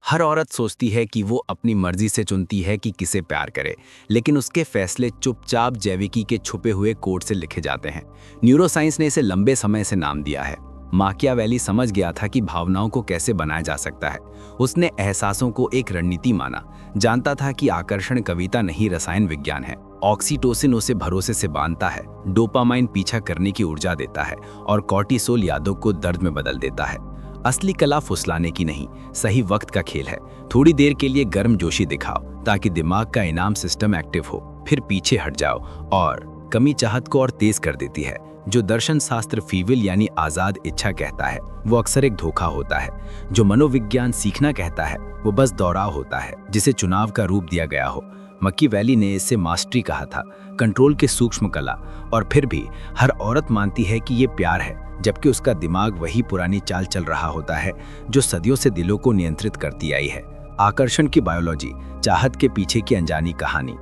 हर औरत सोचती है कि वो अपनी मर्जी से चुनती है कि किसे प्यार करे, लेकिन उसके फैसले चुपचाप जैविकी के छुपे हुए कोड से लिखे जाते हैं। न्यूरोसाइंस ने इसे लंबे समय से नाम दिया है। माकियावेली समझ गया था कि भावनाओं को कैसे बनाया जा सकता है। उसने एहसासों को एक रणनीति माना। जानता था कि आकर्षण कविता नहीं, रसायन विज्ञान है। ऑक्सीटोसिन उसे भरोसे से बांधता है, डोपामाइन पीछा करने की ऊर्जा देता है और कॉर्टिसोल यादों को दर्द में बदल देता है। असली कला फुसलाने की नहीं, सही वक्त का खेल है। थोड़ी देर के लिए गर्मजोशी दिखाओ ताकि दिमाग का इनाम सिस्टम एक्टिव हो, फिर पीछे हट जाओ और कमी चाहत को और तेज कर देती है। जो दर्शन शास्त्र फीविल यानी आजाद इच्छा कहता है, वो अक्सर एक धोखा होता है। जो मनोविज्ञान सीखना कहता है, वो बस दोहराव होता है जिसे चुनाव का रूप दिया गया हो। मकीवेली ने इसे मास्टरी कहा था, कंट्रोल के सूक्ष्म कला। और फिर भी हर औरत मानती है कि ये प्यार है, जबकि उसका दिमाग वही पुरानी चाल चल रहा होता है जो सदियों से दिलों को नियंत्रित करती आई है। आकर्षण की बायोलॉजी, चाहत के पीछे की अनजानी कहानी।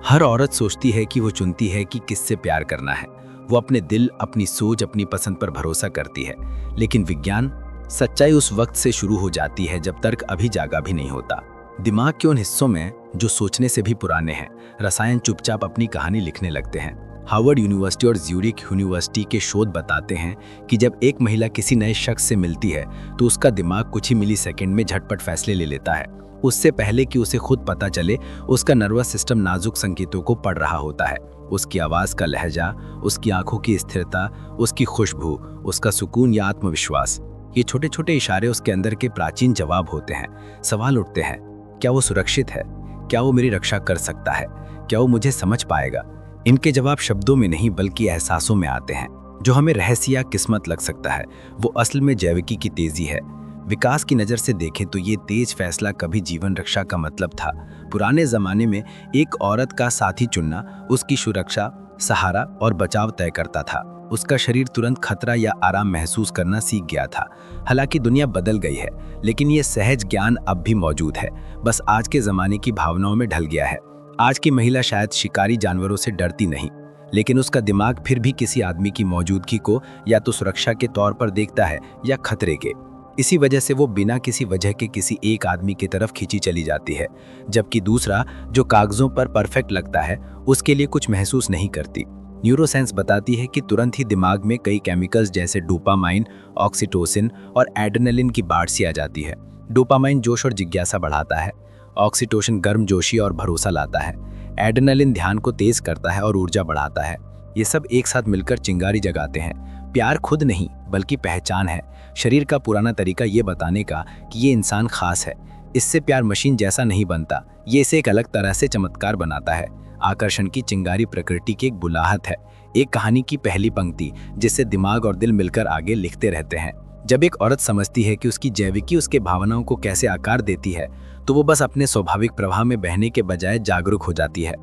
हर औरत सोचती है कि वो चुनती है कि किससे प्यार करना है। वो अपने दिल, अपनी सोच, अपनी पसंद पर भरोसा करती है। लेकिन विज्ञान, सच्चाई उस वक्त से शुरू हो जाती है जब तर्क अभी जागा भी नहीं होता। दिमाग के उन हिस्सों में जो सोचने से भी पुराने हैं, रसायन चुपचाप अपनी कहानी लिखने लगते हैं। हार्वर्ड यूनिवर्सिटी और ज्यूरिख यूनिवर्सिटी के शोध बताते हैं कि जब एक महिला किसी नए शख्स से मिलती है तो उसका दिमाग कुछ ही मिलीसेकंड में झटपट फैसले ले लेता है। उससे पहले कि उसे खुद पता चले, उसका नर्वस सिस्टम नाजुक संकेतों को पढ़ रहा होता है। उसकी आवाज़ का लहजा, उसकी आंखों की स्थिरता, उसकी खुशबू, उसका सुकून या आत्मविश्वास, ये छोटे छोटे इशारे उसके अंदर के प्राचीन जवाब होते हैं। सवाल उठते हैं, क्या वो सुरक्षित है? क्या वो मेरी रक्षा कर सकता है? क्या वो मुझे समझ पाएगा? इनके जवाब शब्दों में नहीं बल्कि एहसासों में आते हैं। जो हमें रहस्य या किस्मत लग सकता है, वो असल में जैविकी की तेजी है। विकास की नज़र से देखें तो ये तेज फैसला कभी जीवन रक्षा का मतलब था। पुराने ज़माने में एक औरत का साथी चुनना उसकी सुरक्षा, सहारा और बचाव तय करता था। उसका शरीर तुरंत खतरा या आराम महसूस करना सीख गया था। हालांकि दुनिया बदल गई है, लेकिन ये सहज ज्ञान अब भी मौजूद है, बस आज के ज़माने की भावनाओं में ढल गया है। आज की महिला शायद शिकारी जानवरों से डरती नहीं, लेकिन उसका दिमाग फिर भी किसी आदमी की मौजूदगी को या तो सुरक्षा के तौर पर देखता है या खतरे के। इसी वजह से वो बिना किसी वजह के किसी एक आदमी की तरफ खींची चली जाती है, जबकि दूसरा, जो कागजों पर परफेक्ट लगता है, उसके लिए कुछ महसूस नहीं करती। न्यूरोसाइंस बताती है कि तुरंत ही दिमाग में कई केमिकल्स जैसे डोपामाइन, ऑक्सीटोसिन और एड्रेनलिन की बाढ़ सी आ जाती है। डोपामाइन जोश और जिज्ञासा बढ़ाता है, ऑक्सीटोसिन गर्मजोशी और भरोसा लाता है, एड्रेनलिन ध्यान को तेज करता है और ऊर्जा बढ़ाता है। ये सब एक साथ मिलकर चिंगारी जगाते हैं। प्यार खुद नहीं बल्कि पहचान है, शरीर का पुराना तरीका ये बताने का कि ये इंसान खास है। इससे प्यार मशीन जैसा नहीं बनता, ये इसे एक अलग तरह से चमत्कार बनाता है। आकर्षण की चिंगारी प्रकृति की एक बुलाहट है, एक कहानी की पहली पंक्ति जिससे दिमाग और दिल मिलकर आगे लिखते रहते हैं। जब एक औरत समझती है कि उसकी जैविकी उसके भावनाओं को कैसे आकार देती है, तो वो बस अपने स्वाभाविक प्रवाह में बहने के बजाय जागरूक हो जाती है।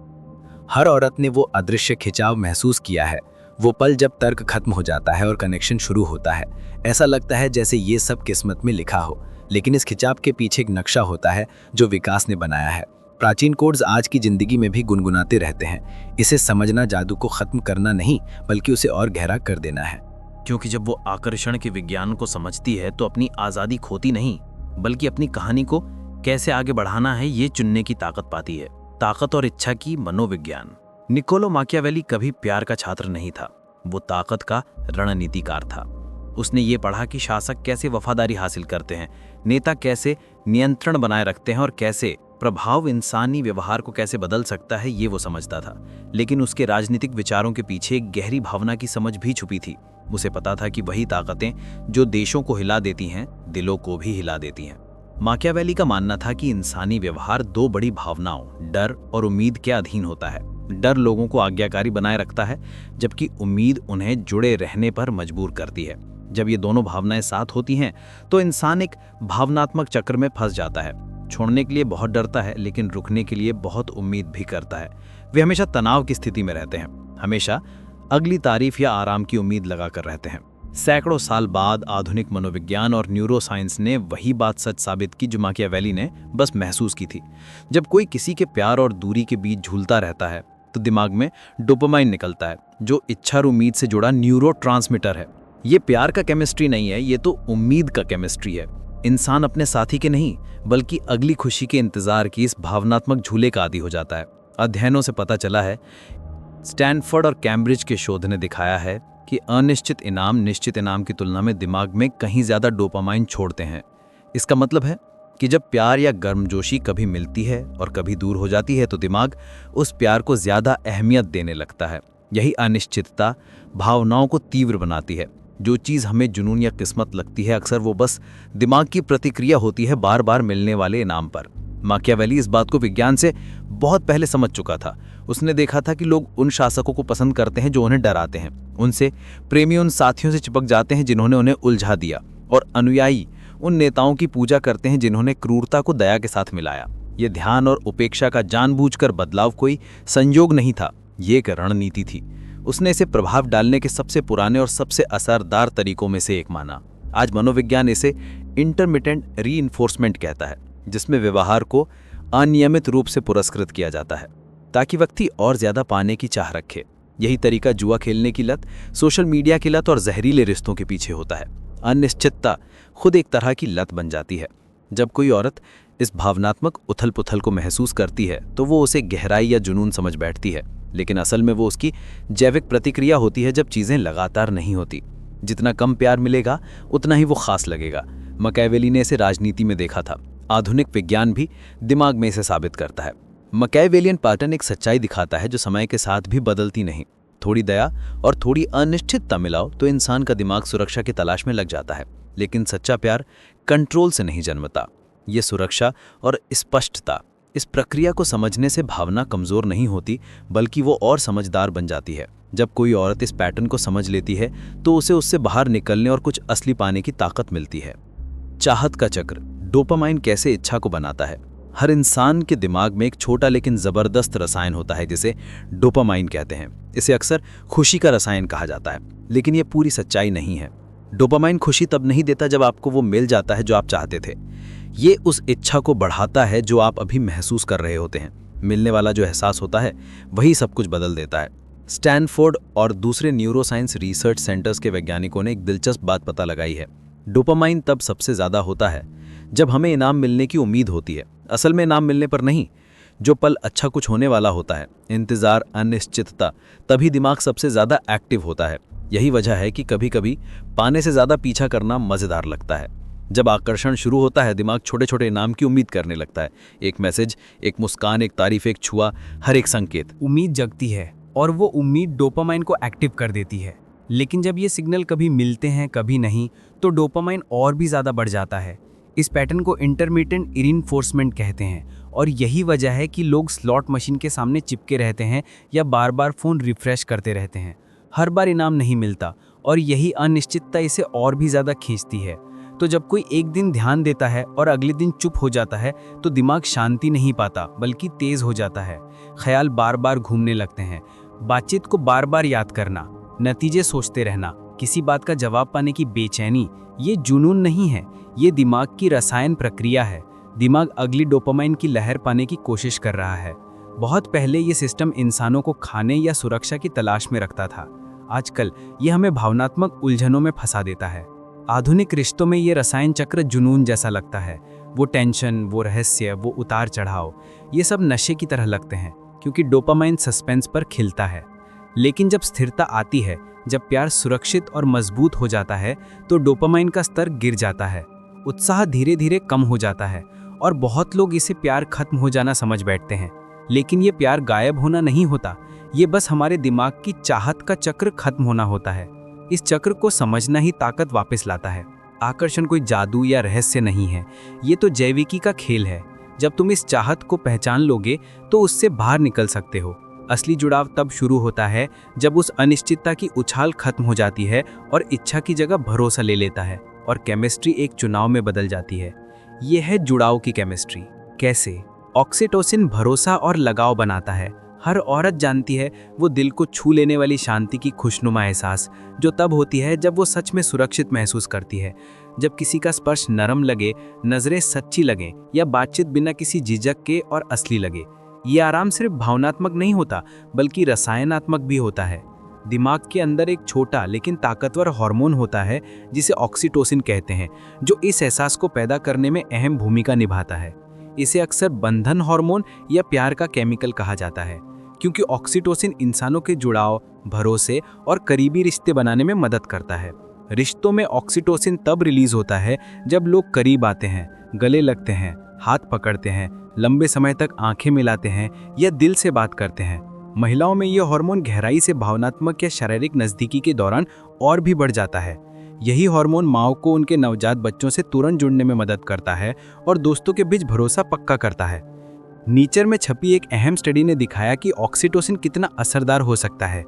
हर औरत ने वो अदृश्य खिंचाव महसूस किया है, वो पल जब तर्क खत्म हो जाता है और कनेक्शन शुरू होता है। ऐसा लगता है जैसे ये सब किस्मत में लिखा हो, लेकिन इस खिंचाव के पीछे एक नक्शा होता है जो विकास ने बनाया है। प्राचीन कोड्स आज की जिंदगी में भी गुनगुनाते रहते हैं। इसे समझना जादू को खत्म करना नहीं बल्कि उसे और गहरा कर देना है। क्योंकि जब वो आकर्षण के विज्ञान को समझती है तो अपनी आज़ादी खोती नहीं, बल्कि अपनी कहानी को कैसे आगे बढ़ाना है ये चुनने की ताकत पाती है। ताकत और इच्छा की मनोविज्ञान। निकोलो माकियावेली कभी प्यार का छात्र नहीं था, वो ताकत का रणनीतिकार था। उसने ये पढ़ा कि शासक कैसे वफादारी हासिल करते हैं, नेता कैसे नियंत्रण बनाए रखते हैं और कैसे प्रभाव इंसानी व्यवहार को कैसे बदल सकता है, ये वो समझता था। लेकिन उसके राजनीतिक विचारों के पीछे एक गहरी भावना की समझ भी छुपी थी। उसे पता था कि वही ताकतें जो देशों को हिला देती हैं, दिलों को भी हिला देती हैं। माकियावेली का मानना था कि इंसानी व्यवहार दो बड़ी भावनाओं, डर और उम्मीद के अधीन होता है। डर लोगों को आज्ञाकारी बनाए रखता है, जबकि उम्मीद उन्हें जुड़े रहने पर मजबूर करती है। जब ये दोनों भावनाएं साथ होती हैं तो इंसान एक भावनात्मक चक्र में फंस जाता है। छोड़ने के लिए बहुत डरता है, लेकिन रुकने के लिए बहुत उम्मीद भी करता है। वे हमेशा तनाव की स्थिति में रहते हैं, हमेशा अगली तारीफ या आराम की उम्मीद लगाकर रहते हैं। सैकड़ों साल बाद आधुनिक मनोविज्ञान और न्यूरोसाइंस ने वही बात सच साबित की जो माकियावेली ने बस महसूस की थी। जब कोई किसी के प्यार और दूरी के बीच झूलता रहता है तो दिमाग में डोपामाइन निकलता है, जो इच्छा और उम्मीद से जुड़ा न्यूरोट्रांसमीटर है। ये प्यार का केमिस्ट्री नहीं है, ये तो उम्मीद का केमिस्ट्री है। इंसान अपने साथी के नहीं बल्कि अगली खुशी के इंतजार की इस भावनात्मक झूले का आदी हो जाता है। अध्ययनों से पता चला है, स्टैनफोर्ड और कैम्ब्रिज के शोध ने दिखाया है कि अनिश्चित इनाम निश्चित इनाम की तुलना में दिमाग में कहीं ज्यादा डोपामाइन छोड़ते हैं। इसका मतलब है कि जब प्यार या गर्मजोशी कभी मिलती है और कभी दूर हो जाती है तो दिमाग उस प्यार को ज्यादा अहमियत देने लगता है। यही अनिश्चितता भावनाओं को तीव्र बनाती है। जो चीज़ हमें जुनून या किस्मत लगती है अक्सर वो बस दिमाग की प्रतिक्रिया होती है बार बार मिलने वाले इनाम पर। माकियावेली इस बात को विज्ञान से बहुत पहले समझ चुका था। उसने देखा था कि लोग उन शासकों को पसंद करते हैं जो उन्हें डराते हैं, उनसे प्रेमी उन साथियों से चिपक जाते हैं जिन्होंने उन्हें उलझा दिया, और अनुयायी उन नेताओं की पूजा करते हैं जिन्होंने क्रूरता को दया के साथ मिलाया। ये ध्यान और उपेक्षा का जानबूझकर बदलाव कोई संयोग नहीं था, ये एक रणनीति थी। उसने इसे प्रभाव डालने के सबसे पुराने और सबसे असरदार तरीकों में से एक माना। आज मनोविज्ञान इसे इंटरमिटेंट रीइंफोर्समेंट कहता है, जिसमें व्यवहार को अनियमित रूप से पुरस्कृत किया जाता है ताकि व्यक्ति और ज्यादा पाने की चाह रखे। यही तरीका जुआ खेलने की लत, सोशल मीडिया की लत और जहरीले रिश्तों के पीछे होता है। अनिश्चितता खुद एक तरह की लत बन जाती है। जब कोई औरत इस भावनात्मक उथल पुथल को महसूस करती है तो वो उसे गहराई या जुनून समझ बैठती है, लेकिन असल में वो उसकी जैविक प्रतिक्रिया होती है जब चीजें लगातार नहीं होती। जितना कम प्यार मिलेगा उतना ही वो खास लगेगा। मैकियावेली ने इसे राजनीति में देखा था। आधुनिक विज्ञान भी दिमाग में इसे साबित करता है। मैकियावेलियन पैटर्न एक सच्चाई दिखाता है जो समय के साथ भी बदलती नहीं। थोड़ी दया और थोड़ी अनिश्चितता मिलाओ तो इंसान का दिमाग सुरक्षा की तलाश में लग जाता है, लेकिन सच्चा प्यार कंट्रोल से नहीं जन्मता। ये सुरक्षा और स्पष्टता, इस प्रक्रिया को समझने से भावना कमजोर नहीं होती बल्कि वो और समझदार बन जाती है। जब कोई औरत इस पैटर्न को समझ लेती है तो उसे उससे बाहर निकलने और कुछ असली पाने की ताकत मिलती है। चाहत का चक्र, डोपामाइन कैसे इच्छा को बनाता है। हर इंसान के दिमाग में एक छोटा लेकिन जबरदस्त रसायन होता है जिसे डोपामाइन कहते हैं। इसे अक्सर खुशी का रसायन कहा जाता है, लेकिन यह पूरी सच्चाई नहीं है। डोपामाइन खुशी तब नहीं देता जब आपको वो मिल जाता है जो आप चाहते थे। ये उस इच्छा को बढ़ाता है जो आप अभी महसूस कर रहे होते हैं। मिलने वाला जो एहसास होता है वही सब कुछ बदल देता है। स्टैनफोर्ड और दूसरे न्यूरोसाइंस रिसर्च सेंटर्स के वैज्ञानिकों ने एक दिलचस्प बात पता लगाई है। डोपामाइन तब सबसे ज़्यादा होता है जब हमें इनाम मिलने की उम्मीद होती है, असल में इनाम मिलने पर नहीं। जो पल अच्छा कुछ होने वाला होता है, इंतज़ार, अनिश्चितता, तभी दिमाग सबसे ज़्यादा एक्टिव होता है। यही वजह है कि कभी कभी पाने से ज़्यादा पीछा करना मज़ेदार लगता है। जब आकर्षण शुरू होता है दिमाग छोटे छोटे इनाम की उम्मीद करने लगता है। एक मैसेज, एक मुस्कान, एक तारीफ, एक छुआ, हर एक संकेत। उम्मीद जगती है और वो उम्मीद डोपामाइन को एक्टिव कर देती है। लेकिन जब ये सिग्नल कभी मिलते हैं कभी नहीं, तो डोपामाइन और भी ज़्यादा बढ़ जाता है। इस पैटर्न को इंटरमिटेंट रीइंफोर्समेंट कहते हैं, और यही वजह है कि लोग स्लॉट मशीन के सामने चिपके रहते हैं या बार बार फ़ोन रिफ्रेश करते रहते हैं। हर बार इनाम नहीं मिलता और यही अनिश्चितता इसे और भी ज़्यादा खींचती है। तो जब कोई एक दिन ध्यान देता है और अगले दिन चुप हो जाता है तो दिमाग शांति नहीं पाता बल्कि तेज हो जाता है। ख्याल बार बार घूमने लगते हैं, बातचीत को बार बार याद करना, नतीजे सोचते रहना, किसी बात का जवाब पाने की बेचैनी। ये जुनून नहीं है, ये दिमाग की रसायन प्रक्रिया है। दिमाग अगली डोपामाइन की लहर पाने की कोशिश कर रहा है। बहुत पहले ये सिस्टम इंसानों को खाने या सुरक्षा की तलाश में रखता था। आजकल ये हमें भावनात्मक उलझनों में फंसा देता है। आधुनिक रिश्तों में ये रसायन चक्र जुनून जैसा लगता है। वो टेंशन, वो रहस्य, वो उतार चढ़ाव, ये सब नशे की तरह लगते हैं क्योंकि डोपामाइन सस्पेंस पर खिलता है। लेकिन जब स्थिरता आती है, जब प्यार सुरक्षित और मजबूत हो जाता है, तो डोपामाइन का स्तर गिर जाता है। उत्साह धीरे धीरे कम हो जाता है और बहुत लोग इसे प्यार खत्म हो जाना समझ बैठते हैं। लेकिन ये प्यार गायब होना नहीं होता, ये बस हमारे दिमाग की चाहत का चक्र खत्म होना होता है। इस चक्र को समझना ही ताकत वापस लाता है। आकर्षण कोई जादू या रहस्य नहीं है, ये तो जैविकी का खेल है। जब तुम इस चाहत को पहचान लोगे तो उससे बाहर निकल सकते हो। असली जुड़ाव तब शुरू होता है जब उस अनिश्चितता की उछाल खत्म हो जाती है और इच्छा की जगह भरोसा ले लेता है और केमिस्ट्री एक चुनाव में बदल जाती है। यह है जुड़ाव की केमिस्ट्री। कैसे? ऑक्सीटोसिन भरोसा और लगाव बनाता है। हर औरत जानती है वो दिल को छू लेने वाली शांति की खुशनुमा एहसास जो तब होती है जब वो सच में सुरक्षित महसूस करती है। जब किसी का स्पर्श नरम लगे, नजरें सच्ची लगें या बातचीत बिना किसी झिझक के और असली लगे। ये आराम सिर्फ भावनात्मक नहीं होता बल्कि रसायनात्मक भी होता है। दिमाग के अंदर एक छोटा लेकिन ताकतवर हार्मोन होता है जिसे ऑक्सीटोसिन कहते हैं, जो इस एहसास को पैदा करने में अहम भूमिका निभाता है। इसे अक्सर बंधन हार्मोन या प्यार का केमिकल कहा जाता है, क्योंकि ऑक्सीटोसिन इंसानों के जुड़ाव, भरोसे और करीबी रिश्ते बनाने में मदद करता है। रिश्तों में ऑक्सीटोसिन तब रिलीज होता है जब लोग करीब आते हैं, गले लगते हैं, हाथ पकड़ते हैं, लंबे समय तक आंखें मिलाते हैं या दिल से बात करते हैं। महिलाओं में यह हार्मोन गहराई से भावनात्मक या शारीरिक नज़दीकी के दौरान और भी बढ़ जाता है। यही हार्मोन माँ को उनके नवजात बच्चों से तुरंत जुड़ने में मदद करता है और दोस्तों के बीच भरोसा पक्का करता है। नेचर में छपी एक अहम स्टडी ने दिखाया कि ऑक्सीटोसिन कितना असरदार हो सकता है।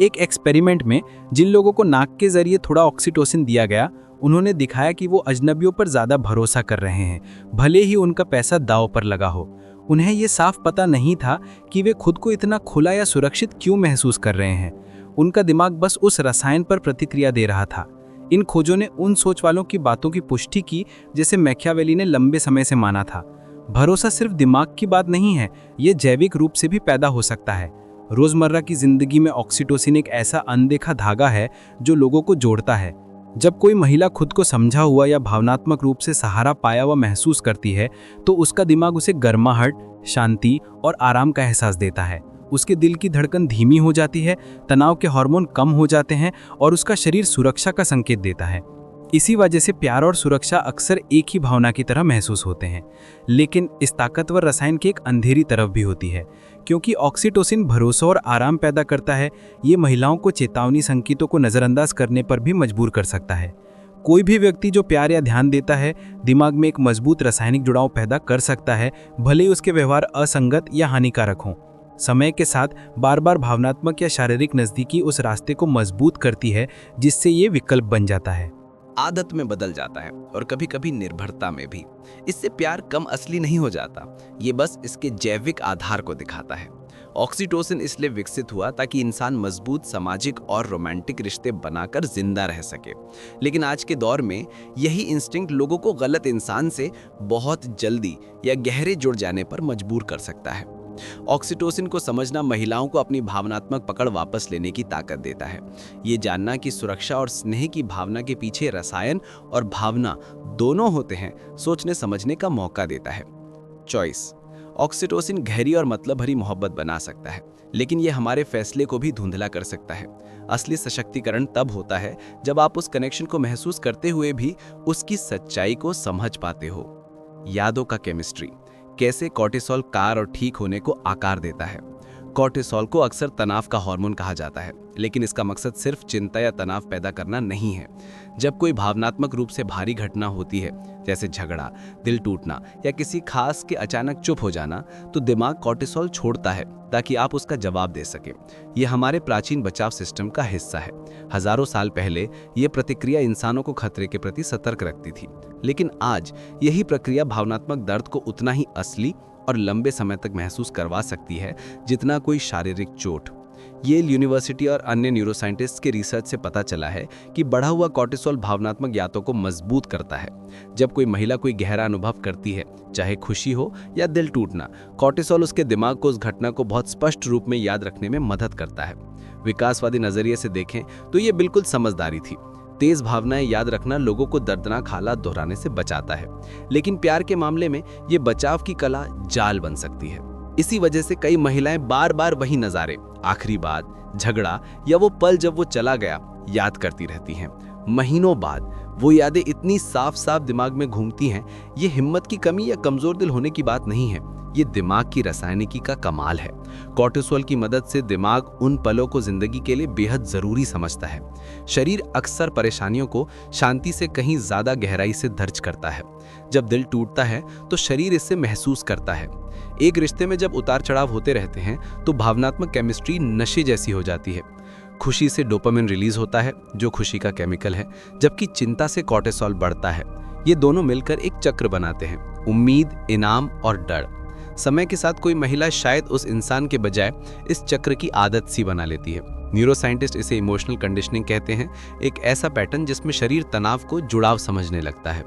एक एक्सपेरिमेंट में जिन लोगों को नाक के जरिए थोड़ा ऑक्सीटोसिन दिया गया, उन्होंने दिखाया कि वो अजनबियों पर ज़्यादा भरोसा कर रहे हैं, भले ही उनका पैसा दांव पर लगा हो। उन्हें ये साफ पता नहीं था कि वे खुद को इतना खुला या सुरक्षित क्यों महसूस कर रहे हैं। उनका दिमाग बस उस रसायन पर प्रतिक्रिया दे रहा था। इन खोजों ने उन सोच वालों की बातों की पुष्टि की जैसे मैकियावेली ने लंबे समय से माना था। भरोसा सिर्फ दिमाग की बात नहीं है, ये जैविक रूप से भी पैदा हो सकता है। रोज़मर्रा की जिंदगी में ऑक्सीटोसिन एक ऐसा अनदेखा धागा है जो लोगों को जोड़ता है। जब कोई महिला खुद को समझा हुआ या भावनात्मक रूप से सहारा पाया हुआ महसूस करती है, तो उसका दिमाग उसे गर्माहट, शांति और आराम का एहसास देता है। उसके दिल की धड़कन धीमी हो जाती है, तनाव के हार्मोन कम हो जाते हैं और उसका शरीर सुरक्षा का संकेत देता है। इसी वजह से प्यार और सुरक्षा अक्सर एक ही भावना की तरह महसूस होते हैं। लेकिन इस ताकतवर रसायन की एक अंधेरी तरफ भी होती है, क्योंकि ऑक्सीटोसिन भरोसा और आराम पैदा करता है। ये महिलाओं को चेतावनी संकेतों को नज़रअंदाज करने पर भी मजबूर कर सकता है। कोई भी व्यक्ति जो प्यार या ध्यान देता है, दिमाग में एक मजबूत रासायनिक जुड़ाव पैदा कर सकता है, भले ही उसके व्यवहार असंगत या हानिकारक हों। समय के साथ बार बार भावनात्मक या शारीरिक नज़दीकी उस रास्ते को मजबूत करती है, जिससे ये विकल्प बन जाता है। आदत में बदल जाता है और कभी कभी निर्भरता में भी। इससे प्यार कम असली नहीं हो जाता, ये बस इसके जैविक आधार को दिखाता है। ऑक्सीटोसिन इसलिए विकसित हुआ ताकि इंसान मजबूत सामाजिक और रोमांटिक रिश्ते बनाकर जिंदा रह सके। लेकिन आज के दौर में यही इंस्टिंक्ट लोगों को गलत इंसान से बहुत जल्दी या गहरे जुड़ जाने पर मजबूर कर सकता है। ऑक्सीटोसिन को समझना महिलाओं को अपनी भावनात्मक पकड़ वापस लेने की ताकत देता है। ये जानना कि सुरक्षा और स्नेह की भावना के पीछे रसायन और भावना दोनों होते हैं, सोचने समझने का मौका देता है। चॉइस। ऑक्सीटोसिन गहरी और मतलब भरी मोहब्बत बना सकता है, लेकिन ये हमारे फैसले को भी धुंधला कर सकता है। असली सशक्तिकरण तब होता है जब आप उस कनेक्शन को महसूस करते हुए भी उसकी सच्चाई को समझ पाते हो। यादों का केमिस्ट्री। कैसे कॉर्टिसोल कार और ठीक होने को आकार देता है। कॉर्टिसोल को अक्सर तनाव का हार्मोन कहा जाता है, लेकिन इसका मकसद सिर्फ चिंता या तनाव पैदा करना नहीं है। जब कोई भावनात्मक रूप से भारी घटना होती है, जैसे झगड़ा, दिल टूटना या किसी खास के अचानक चुप हो जाना, तो दिमाग कॉर्टिसोल छोड़ता है ताकि आप उसका जवाब दे सकें। यह हमारे प्राचीन बचाव सिस्टम का हिस्सा है। हजारों साल पहले यह प्रतिक्रिया इंसानों को खतरे के प्रति सतर्क रखती थी, लेकिन आज यही प्रक्रिया भावनात्मक दर्द को उतना ही असली और लंबे समय तक महसूस करवा सकती है जितना कोई शारीरिक चोट। येल यूनिवर्सिटी और अन्य न्यूरोसाइंटिस्ट के रिसर्च से पता चला है कि बढ़ा हुआ कॉर्टिसोल भावनात्मक यादों को मजबूत करता है। जब कोई महिला कोई गहरा अनुभव करती है, चाहे खुशी हो या दिल टूटना, कॉर्टिसोल उसके दिमाग को उस घटना को बहुत स्पष्ट रूप में याद रखने में मदद करता है। विकासवादी नजरिए से देखें तो ये बिल्कुल समझदारी थी। तेज भावनाएं याद रखना लोगों को दर्दनाक हालात दोहराने से बचाता है, लेकिन प्यार के मामले में ये बचाव की कला जाल बन सकती है। इसी वजह से कई महिलाएं बार बार वही नज़ारे, आखिरी बात, झगड़ा या वो पल जब वो चला गया याद करती रहती हैं। महीनों बाद वो यादें इतनी साफ साफ दिमाग में घूमती हैं। ये हिम्मत की कमी या कमजोर दिल होने की बात नहीं है, ये दिमाग की रासायनिकी का कमाल है। कॉर्टिसोल की मदद से दिमाग उन पलों को जिंदगी के लिए बेहद जरूरी समझता है। शरीर अक्सर परेशानियों को शांति से कहीं ज्यादा गहराई से दर्ज करता है। जब दिल टूटता है तो शरीर इसे महसूस करता है। एक रिश्ते में जब उतार चढ़ाव होते रहते हैं तो भावनात्मक केमिस्ट्री नशे जैसी हो जाती है। खुशी से डोपामिन रिलीज होता है, जो खुशी का केमिकल है, जबकि चिंता से कॉर्टिसोल बढ़ता है। ये दोनों मिलकर एक चक्र बनाते हैं, उम्मीद, इनाम और डर। समय के साथ कोई महिला शायद उस इंसान के बजाय इस चक्र की आदत सी बना लेती है। न्यूरोसाइंटिस्ट इसे इमोशनल कंडीशनिंग कहते हैं, एक ऐसा पैटर्न जिसमें शरीर तनाव को जुड़ाव समझने लगता है।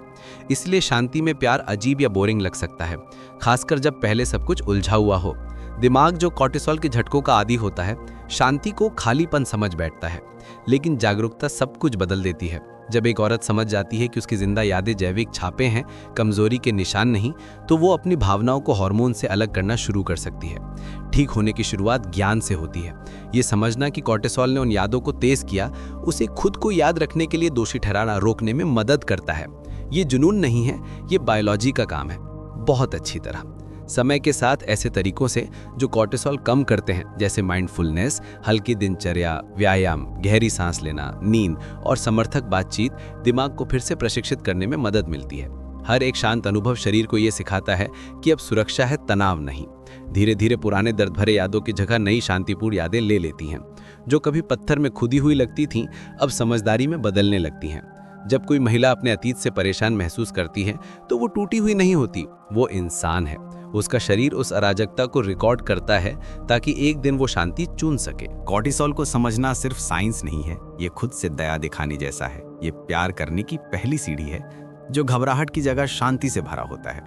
इसलिए शांति में प्यार अजीब या बोरिंग लग सकता है, खासकर जब पहले सब कुछ उलझा हुआ हो। दिमाग जो कॉर्टिसोल के झटकों का आदी होता है, शांति को खालीपन समझ बैठता है, लेकिन जागरूकता सब कुछ बदल देती है। जब एक औरत समझ जाती है कि उसकी जिंदा यादें जैविक छापे हैं, कमजोरी के निशान नहीं, तो वो अपनी भावनाओं को हार्मोन से अलग करना शुरू कर सकती है। ठीक होने की शुरुआत ज्ञान से होती है। ये समझना कि कॉर्टिसोल ने उन यादों को तेज किया, उसे खुद को याद रखने के लिए दोषी ठहराना रोकने में मदद करता है। ये जुनून नहीं है, ये बायोलॉजी का काम है, बहुत अच्छी तरह। समय के साथ ऐसे तरीकों से जो कॉर्टिसोल कम करते हैं, जैसे माइंडफुलनेस, हल्की दिनचर्या, व्यायाम, गहरी सांस लेना, नींद और समर्थक बातचीत, दिमाग को फिर से प्रशिक्षित करने में मदद मिलती है। हर एक शांत अनुभव शरीर को ये सिखाता है कि अब सुरक्षा है, तनाव नहीं। धीरे धीरे पुराने दर्द भरे यादों की जगह नई शांतिपूर्ण यादें ले लेती हैं। जो कभी पत्थर में खुदी हुई लगती थीं, अब समझदारी में बदलने लगती हैं। जब कोई महिला अपने अतीत से परेशान महसूस करती है, तो वो टूटी हुई नहीं होती, वो इंसान है। उसका शरीर उस अराजकता को रिकॉर्ड करता है ताकि एक दिन वो शांति चुन सके। कॉर्टिसोल को समझना सिर्फ साइंस नहीं है, ये खुद से दया दिखाने जैसा है। ये प्यार करने की पहली सीढ़ी है, जो घबराहट की जगह शांति से भरा होता है।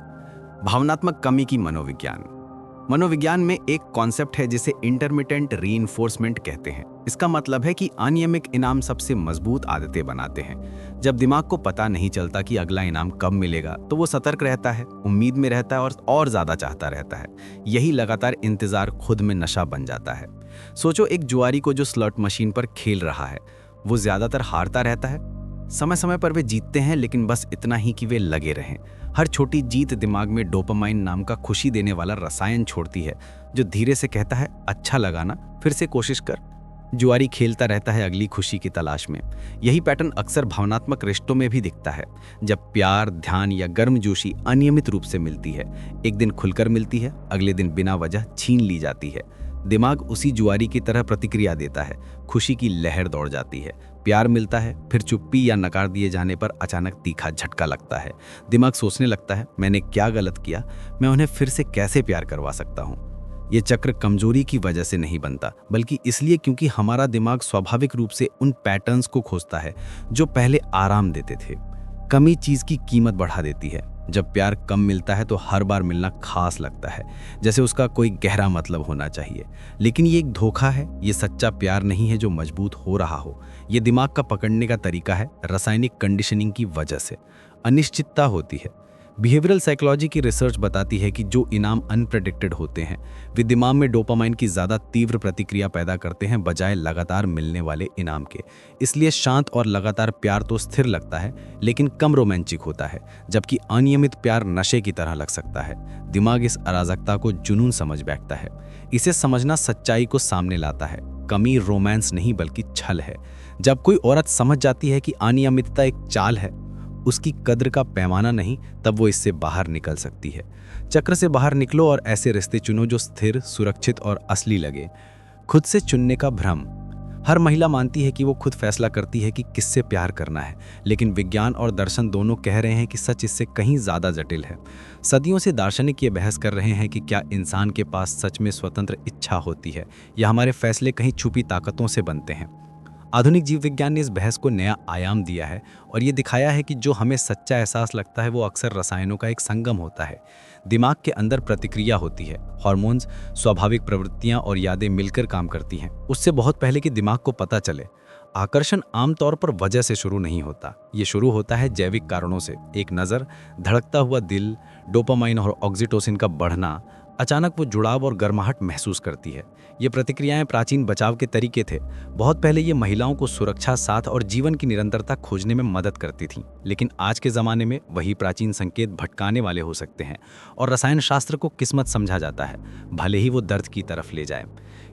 भावनात्मक कमी की मनोविज्ञान। मनोविज्ञान में एक कॉन्सेप्ट है जिसे इंटरमिटेंट रीइंफोर्समेंट कहते हैं। इसका मतलब है कि अनियमित इनाम सबसे मजबूत आदतें बनाते हैं। जब दिमाग को पता नहीं चलता कि अगला इनाम कब मिलेगा, तो वो सतर्क रहता है, उम्मीद में रहता है और ज्यादा चाहता रहता है। यही लगातार इंतजार खुद में नशा बन जाता है। सोचो एक जुआरी को जो स्लॉट मशीन पर खेल रहा है, वो ज्यादातर हारता रहता है। समय समय पर वे जीतते हैं, लेकिन बस इतना ही कि वे लगे रहें। हर छोटी जीत दिमाग में डोपामाइन नाम का खुशी देने वाला रसायन छोड़ती है, जो धीरे से कहता है, अच्छा लगा ना, फिर से कोशिश कर। जुआरी खेलता रहता है अगली खुशी की तलाश में। यही पैटर्न अक्सर भावनात्मक रिश्तों में भी दिखता है। जब प्यार, ध्यान या गर्मजोशी अनियमित रूप से मिलती है, एक दिन खुलकर मिलती है, अगले दिन बिना वजह छीन ली जाती है। दिमाग उसी जुआरी की तरह प्रतिक्रिया देता है। खुशी की लहर दौड़ जाती है, प्यार मिलता है, फिर चुप्पी या नकार दिए जाने पर अचानक तीखा झटका लगता है। दिमाग सोचने लगता है, मैंने क्या गलत किया, मैं उन्हें फिर से कैसे प्यार करवा सकता हूँ। ये चक्र कमजोरी की वजह से नहीं बनता, बल्कि इसलिए क्योंकि हमारा दिमाग स्वाभाविक रूप से उन पैटर्न्स को खोजता है जो पहले आराम देते थे। कमी चीज की कीमत बढ़ा देती है। जब प्यार कम मिलता है तो हर बार मिलना खास लगता है, जैसे उसका कोई गहरा मतलब होना चाहिए। लेकिन ये एक धोखा है। ये सच्चा प्यार नहीं है जो मजबूत हो रहा हो। ये दिमाग का पकड़ने का तरीका है। रासायनिक कंडीशनिंग की वजह से अनिश्चितता होती है। बिहेवियरल साइकोलॉजी की रिसर्च बताती है कि जो इनाम अनप्रेडिक्टेड होते हैं, वे दिमाग में डोपामाइन की ज़्यादा तीव्र प्रतिक्रिया पैदा करते हैं बजाय लगातार मिलने वाले इनाम के। इसलिए शांत और लगातार प्यार तो स्थिर लगता है, लेकिन कम रोमांचिक होता है, जबकि अनियमित प्यार नशे की तरह लग सकता है। दिमाग इस अराजकता को जुनून समझ बैठता है। इसे समझना सच्चाई को सामने लाता है। कमी रोमांस नहीं बल्कि छल है। जब कोई औरत समझ जाती है कि अनियमितता एक चाल है, उसकी कद्र का पैमाना नहीं, तब वो इससे बाहर निकल सकती है। चक्र से बाहर निकलो और ऐसे रिश्ते चुनो जो स्थिर, सुरक्षित और असली लगे। खुद से चुनने का भ्रम। हर महिला मानती है कि वो खुद फैसला करती है कि किससे प्यार करना है, लेकिन विज्ञान और दर्शन दोनों कह रहे हैं कि सच इससे कहीं ज़्यादा जटिल है। सदियों से दार्शनिक ये बहस कर रहे हैं कि क्या इंसान के पास सच में स्वतंत्र इच्छा होती है, या हमारे फैसले कहीं छुपी ताकतों से बनते हैं। आधुनिक जीव विज्ञान ने इस बहस को नया आयाम दिया है और ये दिखाया है कि जो हमें सच्चा एहसास लगता है वो अक्सर रसायनों का एक संगम होता है। दिमाग के अंदर प्रतिक्रिया होती है, हार्मोन्स, स्वाभाविक प्रवृत्तियां और यादें मिलकर काम करती हैं, उससे बहुत पहले कि दिमाग को पता चले। आकर्षण आमतौर पर वजह से शुरू नहीं होता। ये शुरू होता है जैविक कारणों से। एक नज़र, धड़कता हुआ दिल, डोपामाइन और ऑक्सीटोसिन का बढ़ना। अचानक वो जुड़ाव और गर्माहट महसूस करती है। ये प्रतिक्रियाएं प्राचीन बचाव के तरीके थे। बहुत पहले ये महिलाओं को सुरक्षा, साथ और जीवन की निरंतरता खोजने में मदद करती थीं। लेकिन आज के ज़माने में वही प्राचीन संकेत भटकाने वाले हो सकते हैं और रसायन शास्त्र को किस्मत समझा जाता है, भले ही वो दर्द की तरफ ले जाए।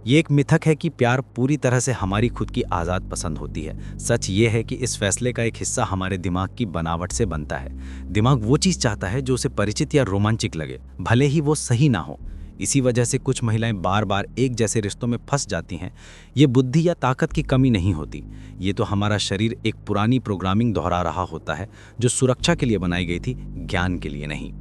ये एक मिथक है कि प्यार पूरी तरह से हमारी खुद की आज़ाद पसंद होती है। सच ये है कि इस फैसले का एक हिस्सा हमारे दिमाग की बनावट से बनता है। दिमाग वो चीज़ चाहता है जो उसे परिचित या रोमांचक लगे, भले ही वो सही ना हो। इसी वजह से कुछ महिलाएं बार बार एक जैसे रिश्तों में फंस जाती हैं। ये बुद्धि या ताकत की कमी नहीं होती, ये तो हमारा शरीर एक पुरानी प्रोग्रामिंग दोहरा रहा होता है जो सुरक्षा के लिए बनाई गई थी, ज्ञान के लिए नहीं।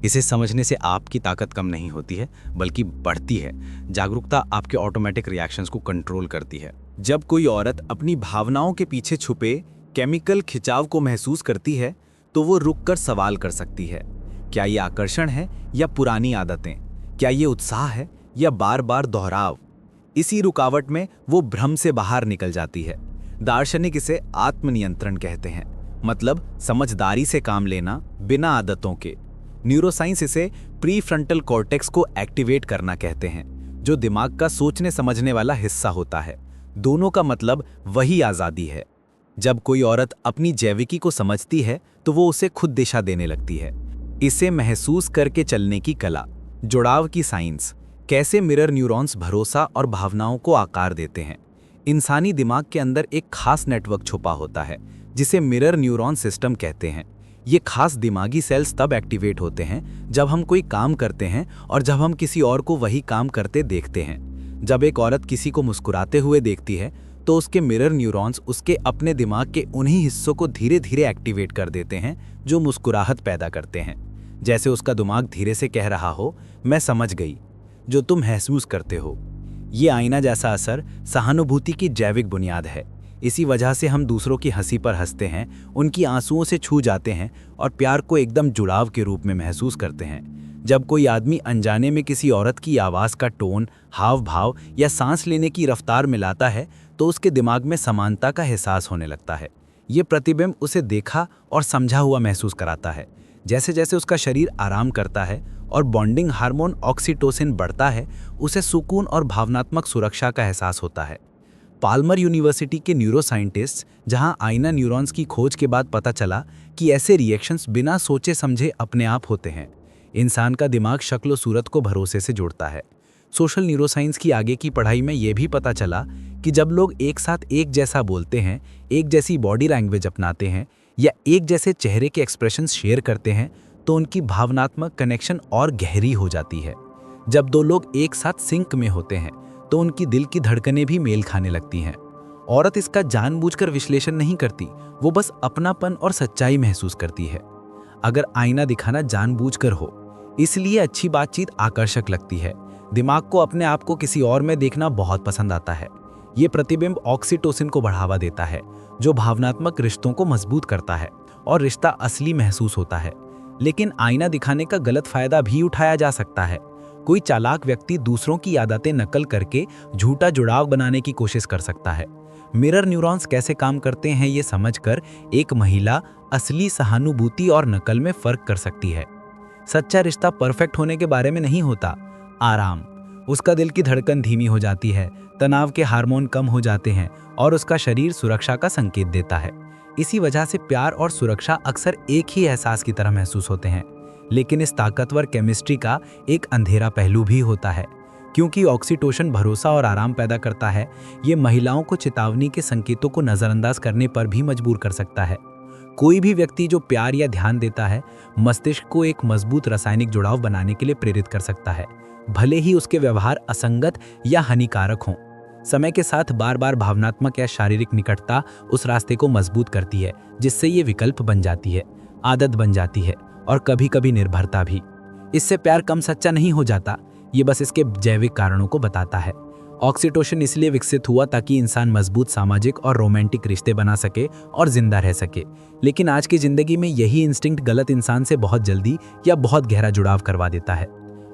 इसे समझने से आपकी ताकत कम नहीं होती है, बल्कि बढ़ती है। जागरूकता आपके ऑटोमेटिक रिएक्शंस को कंट्रोल करती है। जब कोई औरत अपनी भावनाओं के पीछे छुपे केमिकल खिंचाव को महसूस करती है, तो वो रुककर सवाल कर सकती है, क्या ये आकर्षण है या पुरानी आदतें? क्या ये उत्साह है या बार बार दोहराव। इसी रुकावट में वो भ्रम से बाहर निकल जाती है। दार्शनिक इसे आत्मनियंत्रण कहते हैं, मतलब समझदारी से काम लेना बिना आदतों के। न्यूरोसाइंस इसे प्रीफ्रंटल कॉर्टेक्स को एक्टिवेट करना कहते हैं, जो दिमाग का सोचने समझने वाला हिस्सा होता है। दोनों का मतलब वही आज़ादी है। जब कोई औरत अपनी जैविकी को समझती है तो वो उसे खुद दिशा देने लगती है। इसे महसूस करके चलने की कला, जुड़ाव की साइंस, कैसे मिरर न्यूरॉन्स भरोसा और भावनाओं को आकार देते हैं। इंसानी दिमाग के अंदर एक खास नेटवर्क छुपा होता है जिसे मिरर न्यूरॉन सिस्टम कहते हैं। ये खास दिमागी सेल्स तब एक्टिवेट होते हैं जब हम कोई काम करते हैं और जब हम किसी और को वही काम करते देखते हैं। जब एक औरत किसी को मुस्कुराते हुए देखती है तो उसके मिरर न्यूरॉन्स उसके अपने दिमाग के उन्हीं हिस्सों को धीरे धीरे एक्टिवेट कर देते हैं जो मुस्कुराहट पैदा करते हैं। जैसे उसका दिमाग धीरे से कह रहा हो, मैं समझ गई जो तुम महसूस करते हो। ये आईना जैसा असर सहानुभूति की जैविक बुनियाद है। इसी वजह से हम दूसरों की हंसी पर हंसते हैं, उनकी आंसुओं से छू जाते हैं और प्यार को एकदम जुड़ाव के रूप में महसूस करते हैं। जब कोई आदमी अनजाने में किसी औरत की आवाज़ का टोन, हाव भाव या सांस लेने की रफ्तार मिलाता है तो उसके दिमाग में समानता का एहसास होने लगता है। ये प्रतिबिंब उसे देखा और समझा हुआ महसूस कराता है। जैसे जैसे उसका शरीर आराम करता है और बॉन्डिंग हार्मोन ऑक्सीटोसिन बढ़ता है, उसे सुकून और भावनात्मक सुरक्षा का एहसास होता है। पाल्मर यूनिवर्सिटी के न्यूरोसाइंटिस्ट जहां आईना न्यूरॉन्स की खोज के बाद पता चला कि ऐसे रिएक्शंस बिना सोचे समझे अपने आप होते हैं। इंसान का दिमाग शक्ल और सूरत को भरोसे से जोड़ता है। सोशल न्यूरोसाइंस की आगे की पढ़ाई में यह भी पता चला कि जब लोग एक साथ एक जैसा बोलते हैं, एक जैसी बॉडी लैंग्वेज अपनाते हैं या एक जैसे चेहरे के एक्सप्रेशंस शेयर करते हैं तो उनकी भावनात्मक कनेक्शन और गहरी हो जाती है। जब दो लोग एक साथ सिंक में होते हैं तो उनकी दिल की धड़कनें भी मेल खाने लगती हैं। औरत इसका जानबूझकर विश्लेषण नहीं करती, वो बस अपनापन और सच्चाई महसूस करती है। अगर आईना दिखाना जानबूझकर हो, इसलिए अच्छी बातचीत आकर्षक लगती है। दिमाग को अपने आप को किसी और में देखना बहुत पसंद आता है। ये प्रतिबिंब ऑक्सीटोसिन को बढ़ावा देता है, जो भावनात्मक रिश्तों को मजबूत करता है और रिश्ता असली महसूस होता है। लेकिन आईना दिखाने का गलत फायदा भी उठाया जा सकता है। कोई चालाक व्यक्ति दूसरों की आदतें नकल करके झूठा जुड़ाव बनाने की कोशिश कर सकता है। मिरर न्यूरॉन्स कैसे काम करते हैं ये समझकर एक महिला असली सहानुभूति और नकल में फर्क कर सकती है। सच्चा रिश्ता परफेक्ट होने के बारे में नहीं होता। आराम, उसका दिल की धड़कन धीमी हो जाती है, तनाव के हार्मोन कम हो जाते हैं और उसका शरीर सुरक्षा का संकेत देता है। इसी वजह से प्यार और सुरक्षा अक्सर एक ही एहसास की तरह महसूस होते हैं। लेकिन इस ताकतवर केमिस्ट्री का एक अंधेरा पहलू भी होता है। क्योंकि ऑक्सीटोसिन भरोसा और आराम पैदा करता है, ये महिलाओं को चेतावनी के संकेतों को नज़रअंदाज करने पर भी मजबूर कर सकता है। कोई भी व्यक्ति जो प्यार या ध्यान देता है, मस्तिष्क को एक मजबूत रासायनिक जुड़ाव बनाने के लिए प्रेरित कर सकता है, भले ही उसके व्यवहार असंगत या हानिकारक हों। समय के साथ बार बार भावनात्मक या शारीरिक निकटता उस रास्ते को मजबूत करती है, जिससे ये विकल्प बन जाती है, आदत बन जाती है और कभी कभी निर्भरता भी। इससे प्यार कम सच्चा नहीं हो जाता, ये बस इसके जैविक कारणों को बताता है। ऑक्सीटोसिन इसलिए विकसित हुआ ताकि इंसान मजबूत सामाजिक और रोमांटिक रिश्ते बना सके और जिंदा रह सके। लेकिन आज की जिंदगी में यही इंस्टिंक्ट गलत इंसान से बहुत जल्दी या बहुत गहरा जुड़ाव करवा देता है।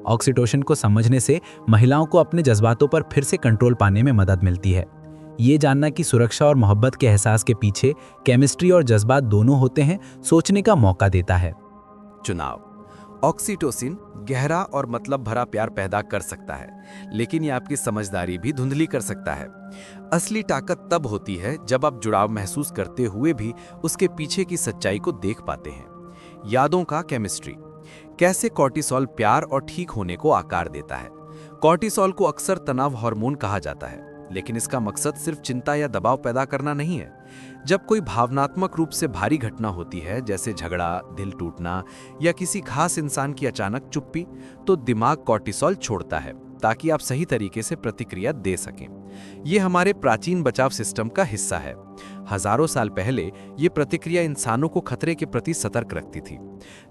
ऑक्सीटोसिन को समझने से महिलाओं को अपने जज्बातों पर फिर से कंट्रोल पाने में मदद मिलती है। ये जानना कि सुरक्षा और मोहब्बत के एहसास के पीछे केमिस्ट्री और जज्बात दोनों होते हैं, सोचने का मौका देता है। चुनाव। ऑक्सीटोसिन गहरा और मतलब भरा प्यार पैदा कर सकता है, लेकिन ये आपकी समझदारी भी धुंधली कर सकता है। असली ताकत तब होती है जब आप जुड़ाव महसूस करते हुए भी उसके पीछे की सच्चाई को देख पाते हैं। यादों का केमिस्ट्री। कैसे कॉर्टिसोल प्यार और ठीक होने को आकार देता है। कॉर्टिसोल को अक्सर तनाव हार्मोन कहा जाता है, लेकिन इसका मकसद सिर्फ चिंता या दबाव पैदा करना नहीं है। जब कोई भावनात्मक रूप से भारी घटना होती है, जैसे झगड़ा, दिल टूटना या किसी खास इंसान की अचानक चुप्पी, तो दिमाग कॉर्टिसोल छोड़ता है ताकि आप सही तरीके से प्रतिक्रिया दे सकें। ये हमारे प्राचीन बचाव सिस्टम का हिस्सा है। हजारों साल पहले ये प्रतिक्रिया इंसानों को खतरे के प्रति सतर्क रखती थी,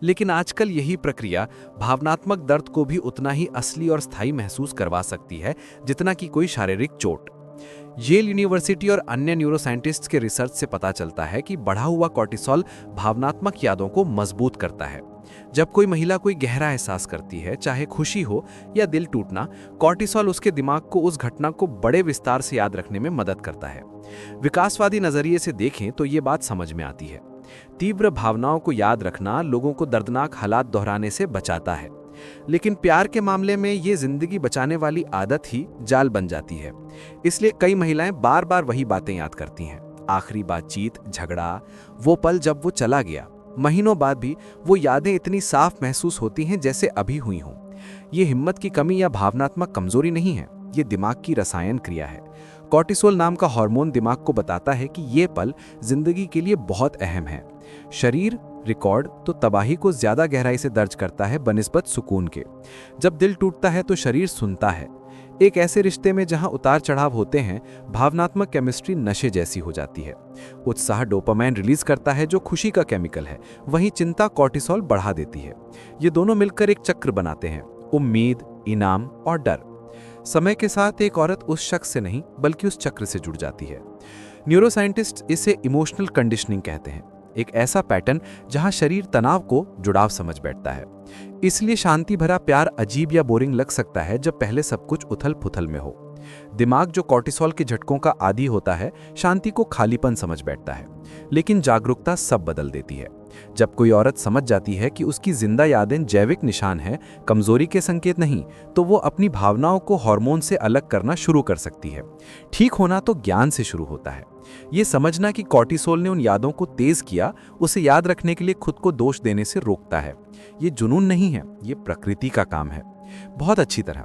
लेकिन आजकल यही प्रक्रिया भावनात्मक दर्द को भी उतना ही असली और स्थायी महसूस करवा सकती है जितना कि कोई शारीरिक चोट। येल यूनिवर्सिटी और अन्य न्यूरोसाइंटिस्ट्स के रिसर्च से पता चलता है कि बढ़ा हुआ कॉर्टिसोल भावनात्मक यादों को मजबूत करता है। जब कोई महिला कोई गहरा एहसास करती है, चाहे खुशी हो या दिल टूटना, कॉर्टिसोल उसके दिमाग को उस घटना को बड़े विस्तार से याद रखने में मदद करता है। विकासवादी नजरिए से देखें तो ये बात समझ में आती है। तीव्र भावनाओं को याद रखना लोगों को दर्दनाक हालात दोहराने से बचाता है, लेकिन प्यार के मामले में ये जिंदगी बचाने वाली आदत ही जाल बन जाती है। इसलिए कई महिलाएं बार बार वही बातें याद करती हैं। आखिरी बातचीत, झगड़ा, वो पल जब वो चला गया। महीनों बाद भी वो यादें इतनी साफ महसूस होती हैं जैसे अभी हुई हों। ये हिम्मत की कमी या भावनात्मक कमजोरी नहीं है, ये दिमाग की रसायन क्रिया है। कॉर्टिसोल नाम का हार्मोन दिमाग को बताता है कि ये पल जिंदगी के लिए बहुत अहम है। शरीर रिकॉर्ड तो तबाही को ज्यादा गहराई से दर्ज करता है बनिस्बत सुकून के। जब दिल टूटता है तो शरीर सुनता है। एक ऐसे रिश्ते में जहां उतार चढ़ाव होते हैं, भावनात्मक केमिस्ट्री नशे जैसी हो जाती है। उत्साह डोपामाइन रिलीज करता है जो खुशी का केमिकल है, वहीं चिंता कॉर्टिसोल बढ़ा देती है। ये दोनों मिलकर एक चक्र बनाते हैं, उम्मीद, इनाम और डर। समय के साथ एक औरत उस शख्स से नहीं बल्कि उस चक्र से जुड़ जाती है। न्यूरोसाइंटिस्ट इसे इमोशनल कंडीशनिंग कहते हैं, एक ऐसा पैटर्न जहां शरीर तनाव को जुड़ाव समझ बैठता है। इसलिए शांति भरा प्यार अजीब या बोरिंग लग सकता है जब पहले सब कुछ उथल पुथल में हो। दिमाग जो कॉर्टिसोल के झटकों का आदी होता है, शांति को खालीपन समझ बैठता है, लेकिन जागरूकता सब बदल देती है। जब कोई औरत समझ जाती है कि उसकी जिंदा यादें जैविक निशान हैं, कमजोरी के संकेत नहीं, तो वो अपनी भावनाओं को हार्मोन से अलग करना शुरू कर सकती है। ठीक होना तो ज्ञान से शुरू होता है। ये समझना कि कॉर्टिसोल ने उन यादों को तेज किया, उसे याद रखने के लिए खुद को दोष देने से रोकता है। ये जुनून नहीं है, ये प्रकृति का काम है। बहुत अच्छी तरह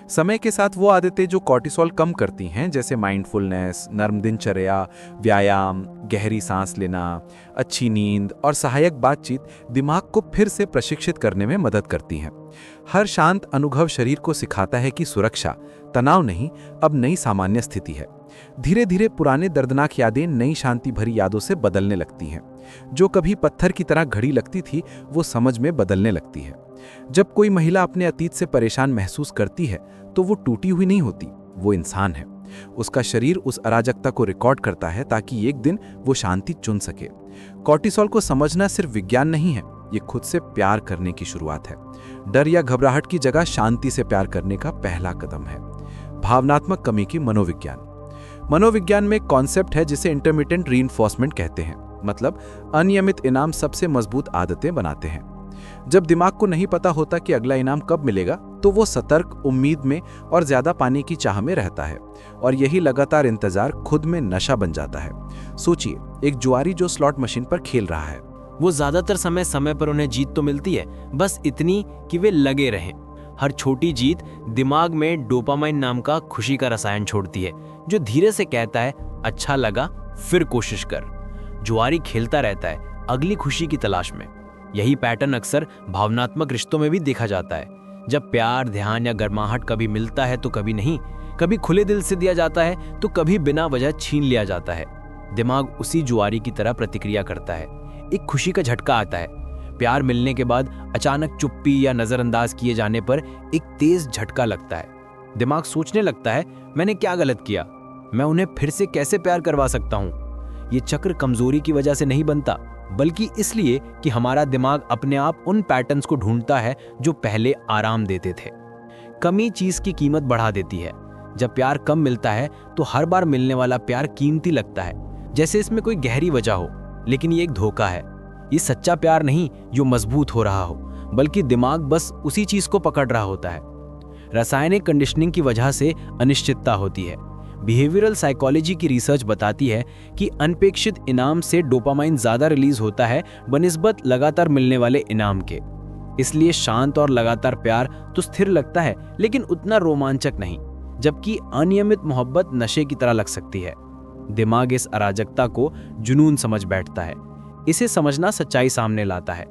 समय के साथ वो आदतें जो कॉर्टिसोल कम करती हैं, जैसे माइंडफुलनेस, नर्म दिनचर्या, व्यायाम, गहरी सांस लेना, अच्छी नींद और सहायक बातचीत, दिमाग को फिर से प्रशिक्षित करने में मदद करती हैं। हर शांत अनुभव शरीर को सिखाता है कि सुरक्षा, तनाव नहीं, अब नई सामान्य स्थिति है। धीरे धीरे पुराने दर्दनाक यादें नई शांति भरी यादों से बदलने लगती हैं। जो कभी पत्थर की तरह घड़ी लगती थी, वो समझ में बदलने लगती है। जब कोई महिला अपने अतीत से परेशान महसूस करती है, तो वो टूटी हुई नहीं होती, वो इंसान है। उसका शरीर उस अराजकता को रिकॉर्ड करता है ताकि एक दिन वो शांति चुन सके। कॉर्टिसोल को समझना सिर्फ विज्ञान नहीं है, ये खुद से प्यार करने की शुरुआत है। डर या घबराहट की जगह शांति से प्यार करने का पहला कदम है। भावनात्मक कमी की मनोविज्ञान। मनोविज्ञान में एक कॉन्सेप्ट है जिसे इंटरमिटेंट रीइंफोर्समेंट कहते हैं, मतलब अनियमित इनाम सबसे मजबूत आदतें बनाते हैं। जब दिमाग को नहीं पता होता कि अगला इनाम कब मिलेगा, तो वो सतर्क, उम्मीद में और ज्यादा पाने की चाह में रहता है, और यही लगातार इंतजार खुद में नशा बन जाता है। सोचिए, एक जुआरी जो स्लॉट मशीन पर खेल रहा है। वो ज्यादातर समय पर उन्हें जीत तो मिलती है, बस इतनी कि वे लगे रहें। हर छोटी जीत दिमाग में डोपामाइन नाम का खुशी का रसायन छोड़ती है, जो धीरे से कहता है, अच्छा लगा, फिर कोशिश कर। जुआरी खेलता रहता है, अगली खुशी की तलाश में। यही पैटर्न अक्सर भावनात्मक रिश्तों में भी देखा जाता है। जब प्यार, ध्यान या गर्माहट कभी मिलता है तो कभी नहीं, कभी खुले दिल से दिया जाता है तो कभी बिना वजह छीन लिया जाता है। दिमाग उसी जुआरी की तरह प्रतिक्रिया करता है। एक खुशी का झटका आता है, प्यार मिलने के बाद अचानक चुप्पी या नजरअंदाज किए जाने पर एक तेज झटका लगता है। दिमाग सोचने लगता है, मैंने क्या गलत किया, मैं उन्हें फिर से कैसे प्यार करवा सकता हूँ। ये चक्र कमजोरी की वजह से नहीं बनता, बल्कि इसलिए कि हमारा दिमाग अपने आप उन पैटर्न्स को ढूंढता है जो पहले आराम देते थे। कमी चीज की कीमत बढ़ा देती है। जब प्यार कम मिलता है तो हर बार मिलने वाला प्यार कीमती लगता है, जैसे इसमें कोई गहरी वजह हो, लेकिन ये एक धोखा है। ये सच्चा प्यार नहीं जो मजबूत हो रहा हो, बल्कि दिमाग बस उसी चीज को पकड़ रहा होता है। रासायनिक कंडीशनिंग की वजह से अनिश्चितता होती है। बिहेवियरल साइकोलॉजी की रिसर्च बताती है कि अनपेक्षित इनाम से डोपामाइन ज्यादा रिलीज होता है बनिस्बत लगातार मिलने वाले इनाम के। इसलिए शांत और लगातार प्यार तो स्थिर लगता है, लेकिन उतना रोमांचक नहीं, जबकि अनियमित मोहब्बत नशे की तरह लग सकती है। दिमाग इस अराजकता को जुनून समझ बैठता है। इसे समझना सच्चाई सामने लाता है।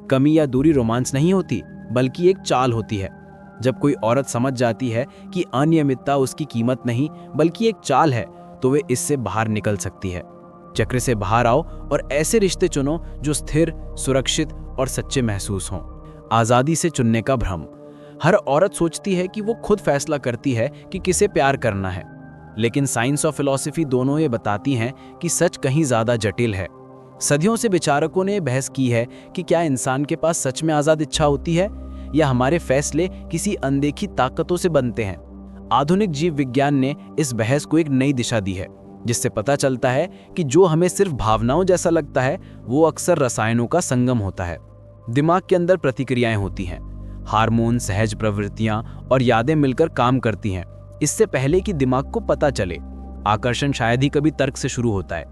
कमी या दूरी रोमांस नहीं होती, बल्कि एक चाल होती है। जब कोई औरत समझ जाती है कि अनियमितता उसकी कीमत नहीं बल्कि एक चाल है, तो वे इससे बाहर निकल सकती है। चक्र से बाहर आओ और ऐसे रिश्ते चुनो जो स्थिर, सुरक्षित और सच्चे महसूस हों। आजादी से चुनने का भ्रम। हर औरत सोचती है कि वो खुद फैसला करती है कि किसे प्यार करना है। लेकिन साइंस और फिलॉसफी दोनों ये बताती हैं कि सच कहीं ज़्यादा जटिल है। सदियों से विचारकों ने बहस की है कि क्या इंसान के पास सच में आज़ाद इच्छा होती है या हमारे फैसले किसी अनदेखी ताकतों से बनते हैं। आधुनिक जीव विज्ञान ने इस बहस को एक नई दिशा दी है, जिससे पता चलता है कि जो हमें सिर्फ भावनाओं जैसा लगता है वो अक्सर रसायनों का संगम होता है। दिमाग के अंदर प्रतिक्रियाएं होती हैं, हार्मोन, सहज प्रवृत्तियां और यादें मिलकर काम करती हैं। इससे पहले कि दिमाग को पता चले, आकर्षण शायद ही कभी तर्क से शुरू होता है,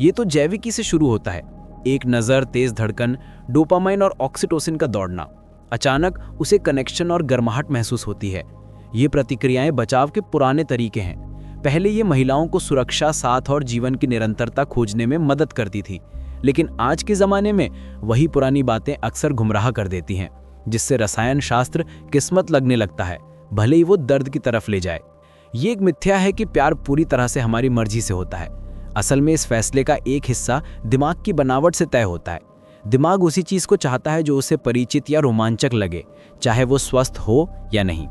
ये तो जैविकी से शुरू होता है। एक नज़र, तेज धड़कन, डोपामाइन और ऑक्सीटोसिन का दौड़ना, अचानक उसे कनेक्शन और गर्माहट महसूस होती है। ये प्रतिक्रियाएं बचाव के पुराने तरीके हैं। पहले ये महिलाओं को सुरक्षा, साथ और जीवन की निरंतरता खोजने में मदद करती थी, लेकिन आज के ज़माने में वही पुरानी बातें अक्सर गुमराह कर देती हैं, जिससे रसायन शास्त्र किस्मत लगने लगता है, भले ही वो दर्द की तरफ ले जाए। ये एक मिथ्या है कि प्यार पूरी तरह से हमारी मर्जी से होता है। असल में इस फैसले का एक हिस्सा दिमाग की बनावट से तय होता है। दिमाग उसी चीज़ को चाहता है जो उसे परिचित या रोमांचक लगे, चाहे वो स्वस्थ हो या नहीं।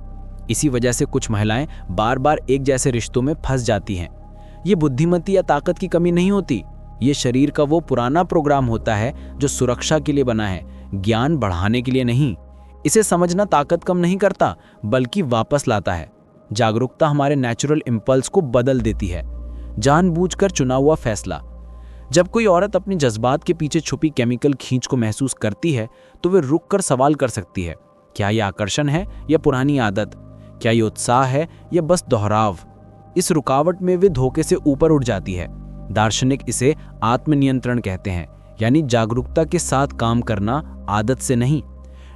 इसी वजह से कुछ महिलाएं बार बार एक जैसे रिश्तों में फंस जाती हैं। ये बुद्धिमत्ता या ताकत की कमी नहीं होती, ये शरीर का वो पुराना प्रोग्राम होता है जो सुरक्षा के लिए बना है, ज्ञान बढ़ाने के लिए नहीं। इसे समझना ताकत कम नहीं करता, बल्कि वापस लाता है। जागरूकता हमारे नेचुरल इम्पल्स को बदल देती है। जानबूझकर चुना हुआ फैसला। जब कोई औरत अपने जज्बात के पीछे छुपी केमिकल खींच को महसूस करती है तो वे रुककर सवाल कर सकती है, क्या यह आकर्षण है या पुरानी आदत? क्या ये उत्साह है या बस दोहराव? इस रुकावट में वे धोखे से ऊपर उठ जाती है। दार्शनिक इसे आत्मनियंत्रण कहते हैं, यानी जागरूकता के साथ काम करना, आदत से नहीं।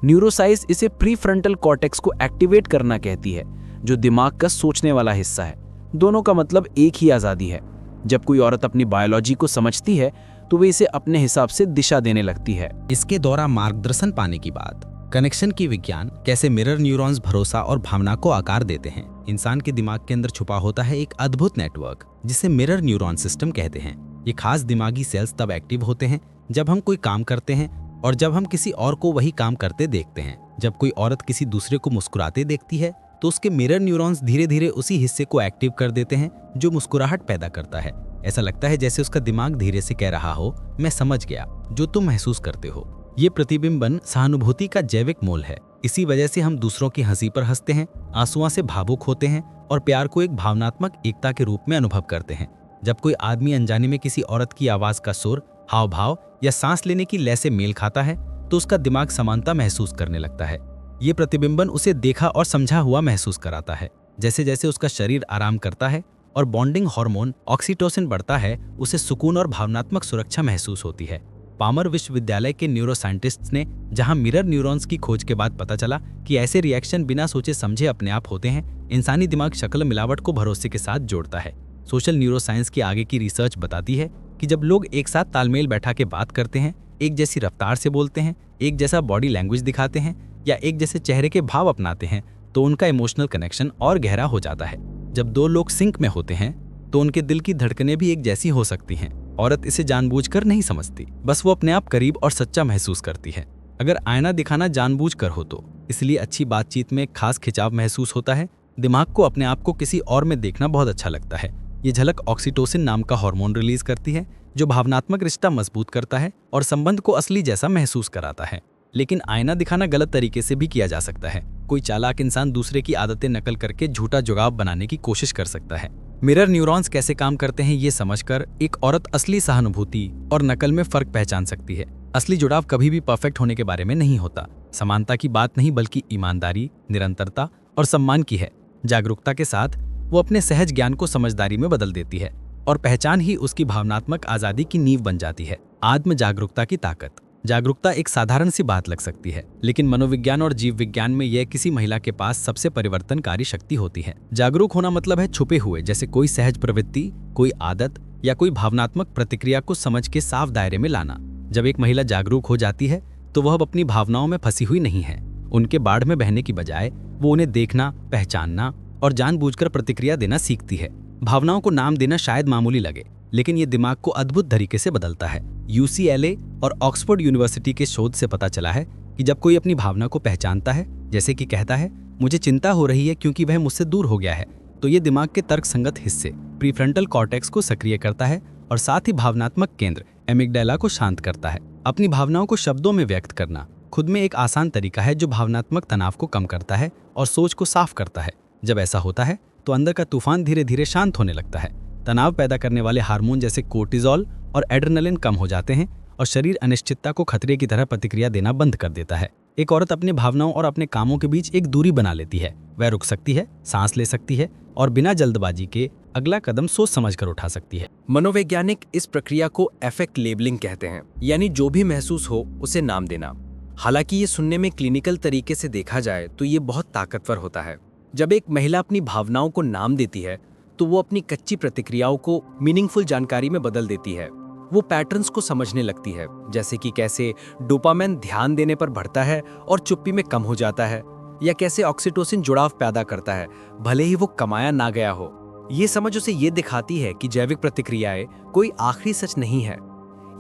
न्यूरोसाइंस इसे प्रीफ्रंटल कॉर्टेक्स को एक्टिवेट करना कहती है, जो दिमाग का सोचने वाला हिस्सा है। दोनों का मतलब एक ही आज़ादी है। जब कोई औरत अपनी बायोलॉजी को समझती है तो वे इसे अपने हिसाब से दिशा देने लगती है। इसके द्वारा मार्गदर्शन पाने की बात, कनेक्शन की विज्ञान, कैसे मिरर न्यूरॉन्स भरोसा और भावना को आकार देते हैं। इंसान के दिमाग के अंदर छुपा होता है एक अद्भुत नेटवर्क, जिसे मिरर न्यूरॉन सिस्टम कहते हैं। ये खास दिमागी सेल्स तब एक्टिव होते हैं जब हम कोई काम करते हैं और जब हम किसी और को वही काम करते देखते हैं। जब कोई औरत किसी दूसरे को मुस्कुराते देखती है तो उसके मिरर न्यूरॉन्स धीरे धीरे उसी हिस्से को एक्टिव कर देते हैं जो मुस्कुराहट पैदा करता है। ऐसा लगता है जैसे उसका दिमाग धीरे से कह रहा हो, मैं समझ गया जो तुम महसूस करते हो। ये प्रतिबिंबन सहानुभूति का जैविक मोल है। इसी वजह से हम दूसरों की हंसी पर हंसते हैं, आंसुओं से भावुक होते हैं और प्यार को एक भावनात्मक एकता के रूप में अनुभव करते हैं। जब कोई आदमी अनजाने में किसी औरत की आवाज का सुर, हाव भाव या सांस लेने की लय से मेल खाता है तो उसका दिमाग समानता महसूस करने लगता है। ये प्रतिबिंबन उसे देखा और समझा हुआ महसूस कराता है। जैसे जैसे उसका शरीर आराम करता है और बॉन्डिंग हार्मोन ऑक्सीटोसिन बढ़ता है, उसे सुकून और भावनात्मक सुरक्षा महसूस होती है। पामर विश्वविद्यालय के न्यूरोसाइंटिस्ट्स ने जहां मिरर न्यूरॉन्स की खोज के बाद पता चला कि ऐसे रिएक्शन बिना सोचे समझे अपने आप होते हैं, इंसानी दिमाग शक्ल मिलावट को भरोसे के साथ जोड़ता है। सोशल न्यूरोसाइंस की आगे की रिसर्च बताती है कि जब लोग एक साथ तालमेल बैठा के बात करते हैं, एक जैसी रफ्तार से बोलते हैं, एक जैसा बॉडी लैंग्वेज दिखाते हैं या एक जैसे चेहरे के भाव अपनाते हैं, तो उनका इमोशनल कनेक्शन और गहरा हो जाता है। जब दो लोग सिंक में होते हैं तो उनके दिल की धड़कनें भी एक जैसी हो सकती हैं। औरत इसे जानबूझकर नहीं समझती, बस वो अपने आप करीब और सच्चा महसूस करती है। अगर आईना दिखाना जानबूझकर हो तो इसलिए अच्छी बातचीत में खास खिंचाव महसूस होता है। दिमाग को अपने आप को किसी और में देखना बहुत अच्छा लगता है। ये झलक ऑक्सीटोसिन नाम का हार्मोन रिलीज करती है, जो भावनात्मक रिश्ता मजबूत करता है और संबंध को असली जैसा महसूस कराता है। लेकिन आईना दिखाना गलत तरीके से भी किया जा सकता है। कोई चालाक इंसान दूसरे की आदतें नकल करके झूठा जुगाव बनाने की कोशिश कर सकता है। मिरर न्यूरॉन्स कैसे काम करते हैं ये समझकर एक औरत असली सहानुभूति और नकल में फर्क पहचान सकती है। असली जुड़ाव कभी भी परफेक्ट होने के बारे में नहीं होता। समानता की बात नहीं, बल्कि ईमानदारी, निरंतरता और सम्मान की है। जागरूकता के साथ वो अपने सहज ज्ञान को समझदारी में बदल देती है और पहचान ही उसकी भावनात्मक आजादी की नींव बन जाती है। आत्म जागरूकता की ताकत। जागरूकता एक साधारण सी बात लग सकती है, लेकिन मनोविज्ञान और जीव विज्ञान में यह किसी महिला के पास सबसे परिवर्तनकारी शक्ति होती है। जागरूक होना मतलब है छुपे हुए, जैसे कोई सहज प्रवृत्ति, कोई आदत या कोई भावनात्मक प्रतिक्रिया को समझ के साफ दायरे में लाना। जब एक महिला जागरूक हो जाती है तो वह अब अपनी भावनाओं में फंसी हुई नहीं है। उनके बाढ़ में बहने की बजाय वो उन्हें देखना, पहचानना और जानबूझकर प्रतिक्रिया देना सीखती है। भावनाओं को नाम देना शायद मामूली लगे, लेकिन ये दिमाग को अद्भुत तरीके से बदलता है। UCLA और ऑक्सफोर्ड यूनिवर्सिटी के शोध से पता चला है कि जब कोई अपनी भावना को पहचानता है, जैसे कि कहता है मुझे चिंता हो रही है क्योंकि वह मुझसे दूर हो गया है, तो ये दिमाग के तर्कसंगत हिस्से प्रीफ्रंटल कॉर्टेक्स को सक्रिय करता है और साथ ही भावनात्मक केंद्र एमिगडाला को शांत करता है। अपनी भावनाओं को शब्दों में व्यक्त करना खुद में एक आसान तरीका है जो भावनात्मक तनाव को कम करता है और सोच को साफ करता है। जब ऐसा होता है तो अंदर का तूफान धीरे धीरे शांत होने लगता है। तनाव पैदा करने वाले हार्मोन जैसे कोर्टिजोल और एड्रेनलिन कम हो जाते हैं और शरीर अनिश्चितता को खतरे की तरह प्रतिक्रिया देना बंद कर देता है। एक औरत अपने भावनाओं और अपने कामों के बीच एक दूरी बना लेती है। वह रुक सकती है, सांस ले सकती है और बिना जल्दबाजी के अगला कदम सोच समझकर उठा सकती है। मनोवैज्ञानिक इस प्रक्रिया को अफेक्ट लेबलिंग कहते हैं, यानी जो भी महसूस हो उसे नाम देना। हालांकि ये सुनने में क्लिनिकल तरीके से देखा जाए तो ये बहुत ताकतवर होता है। जब एक महिला अपनी भावनाओं को नाम देती है तो वो अपनी कच्ची प्रतिक्रियाओं को मीनिंगफुल जानकारी में बदल देती है। वो पैटर्न्स को समझने लगती है, जैसे कि कैसे डोपामाइन ध्यान देने पर बढ़ता है और चुप्पी में कम हो जाता है, या कैसे ऑक्सीटोसिन जुड़ाव पैदा करता है भले ही वो कमाया ना गया हो। ये समझ उसे ये दिखाती है कि जैविक प्रतिक्रियाएं कोई आखिरी सच नहीं है।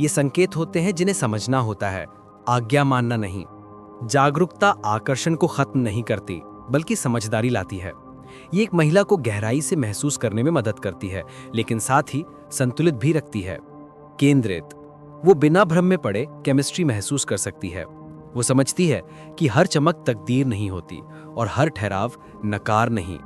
ये संकेत होते हैं जिन्हें समझना होता है, आज्ञा मानना नहीं। जागरूकता आकर्षण को खत्म नहीं करती बल्कि समझदारी लाती है। ये एक महिला को गहराई से महसूस करने में मदद करती है, लेकिन साथ ही संतुलित भी रखती है। केंद्रित, वो बिना भ्रम में पड़े केमिस्ट्री महसूस कर सकती है। वो समझती है कि हर चमक तकदीर नहीं होती और हर ठहराव नकार नहीं।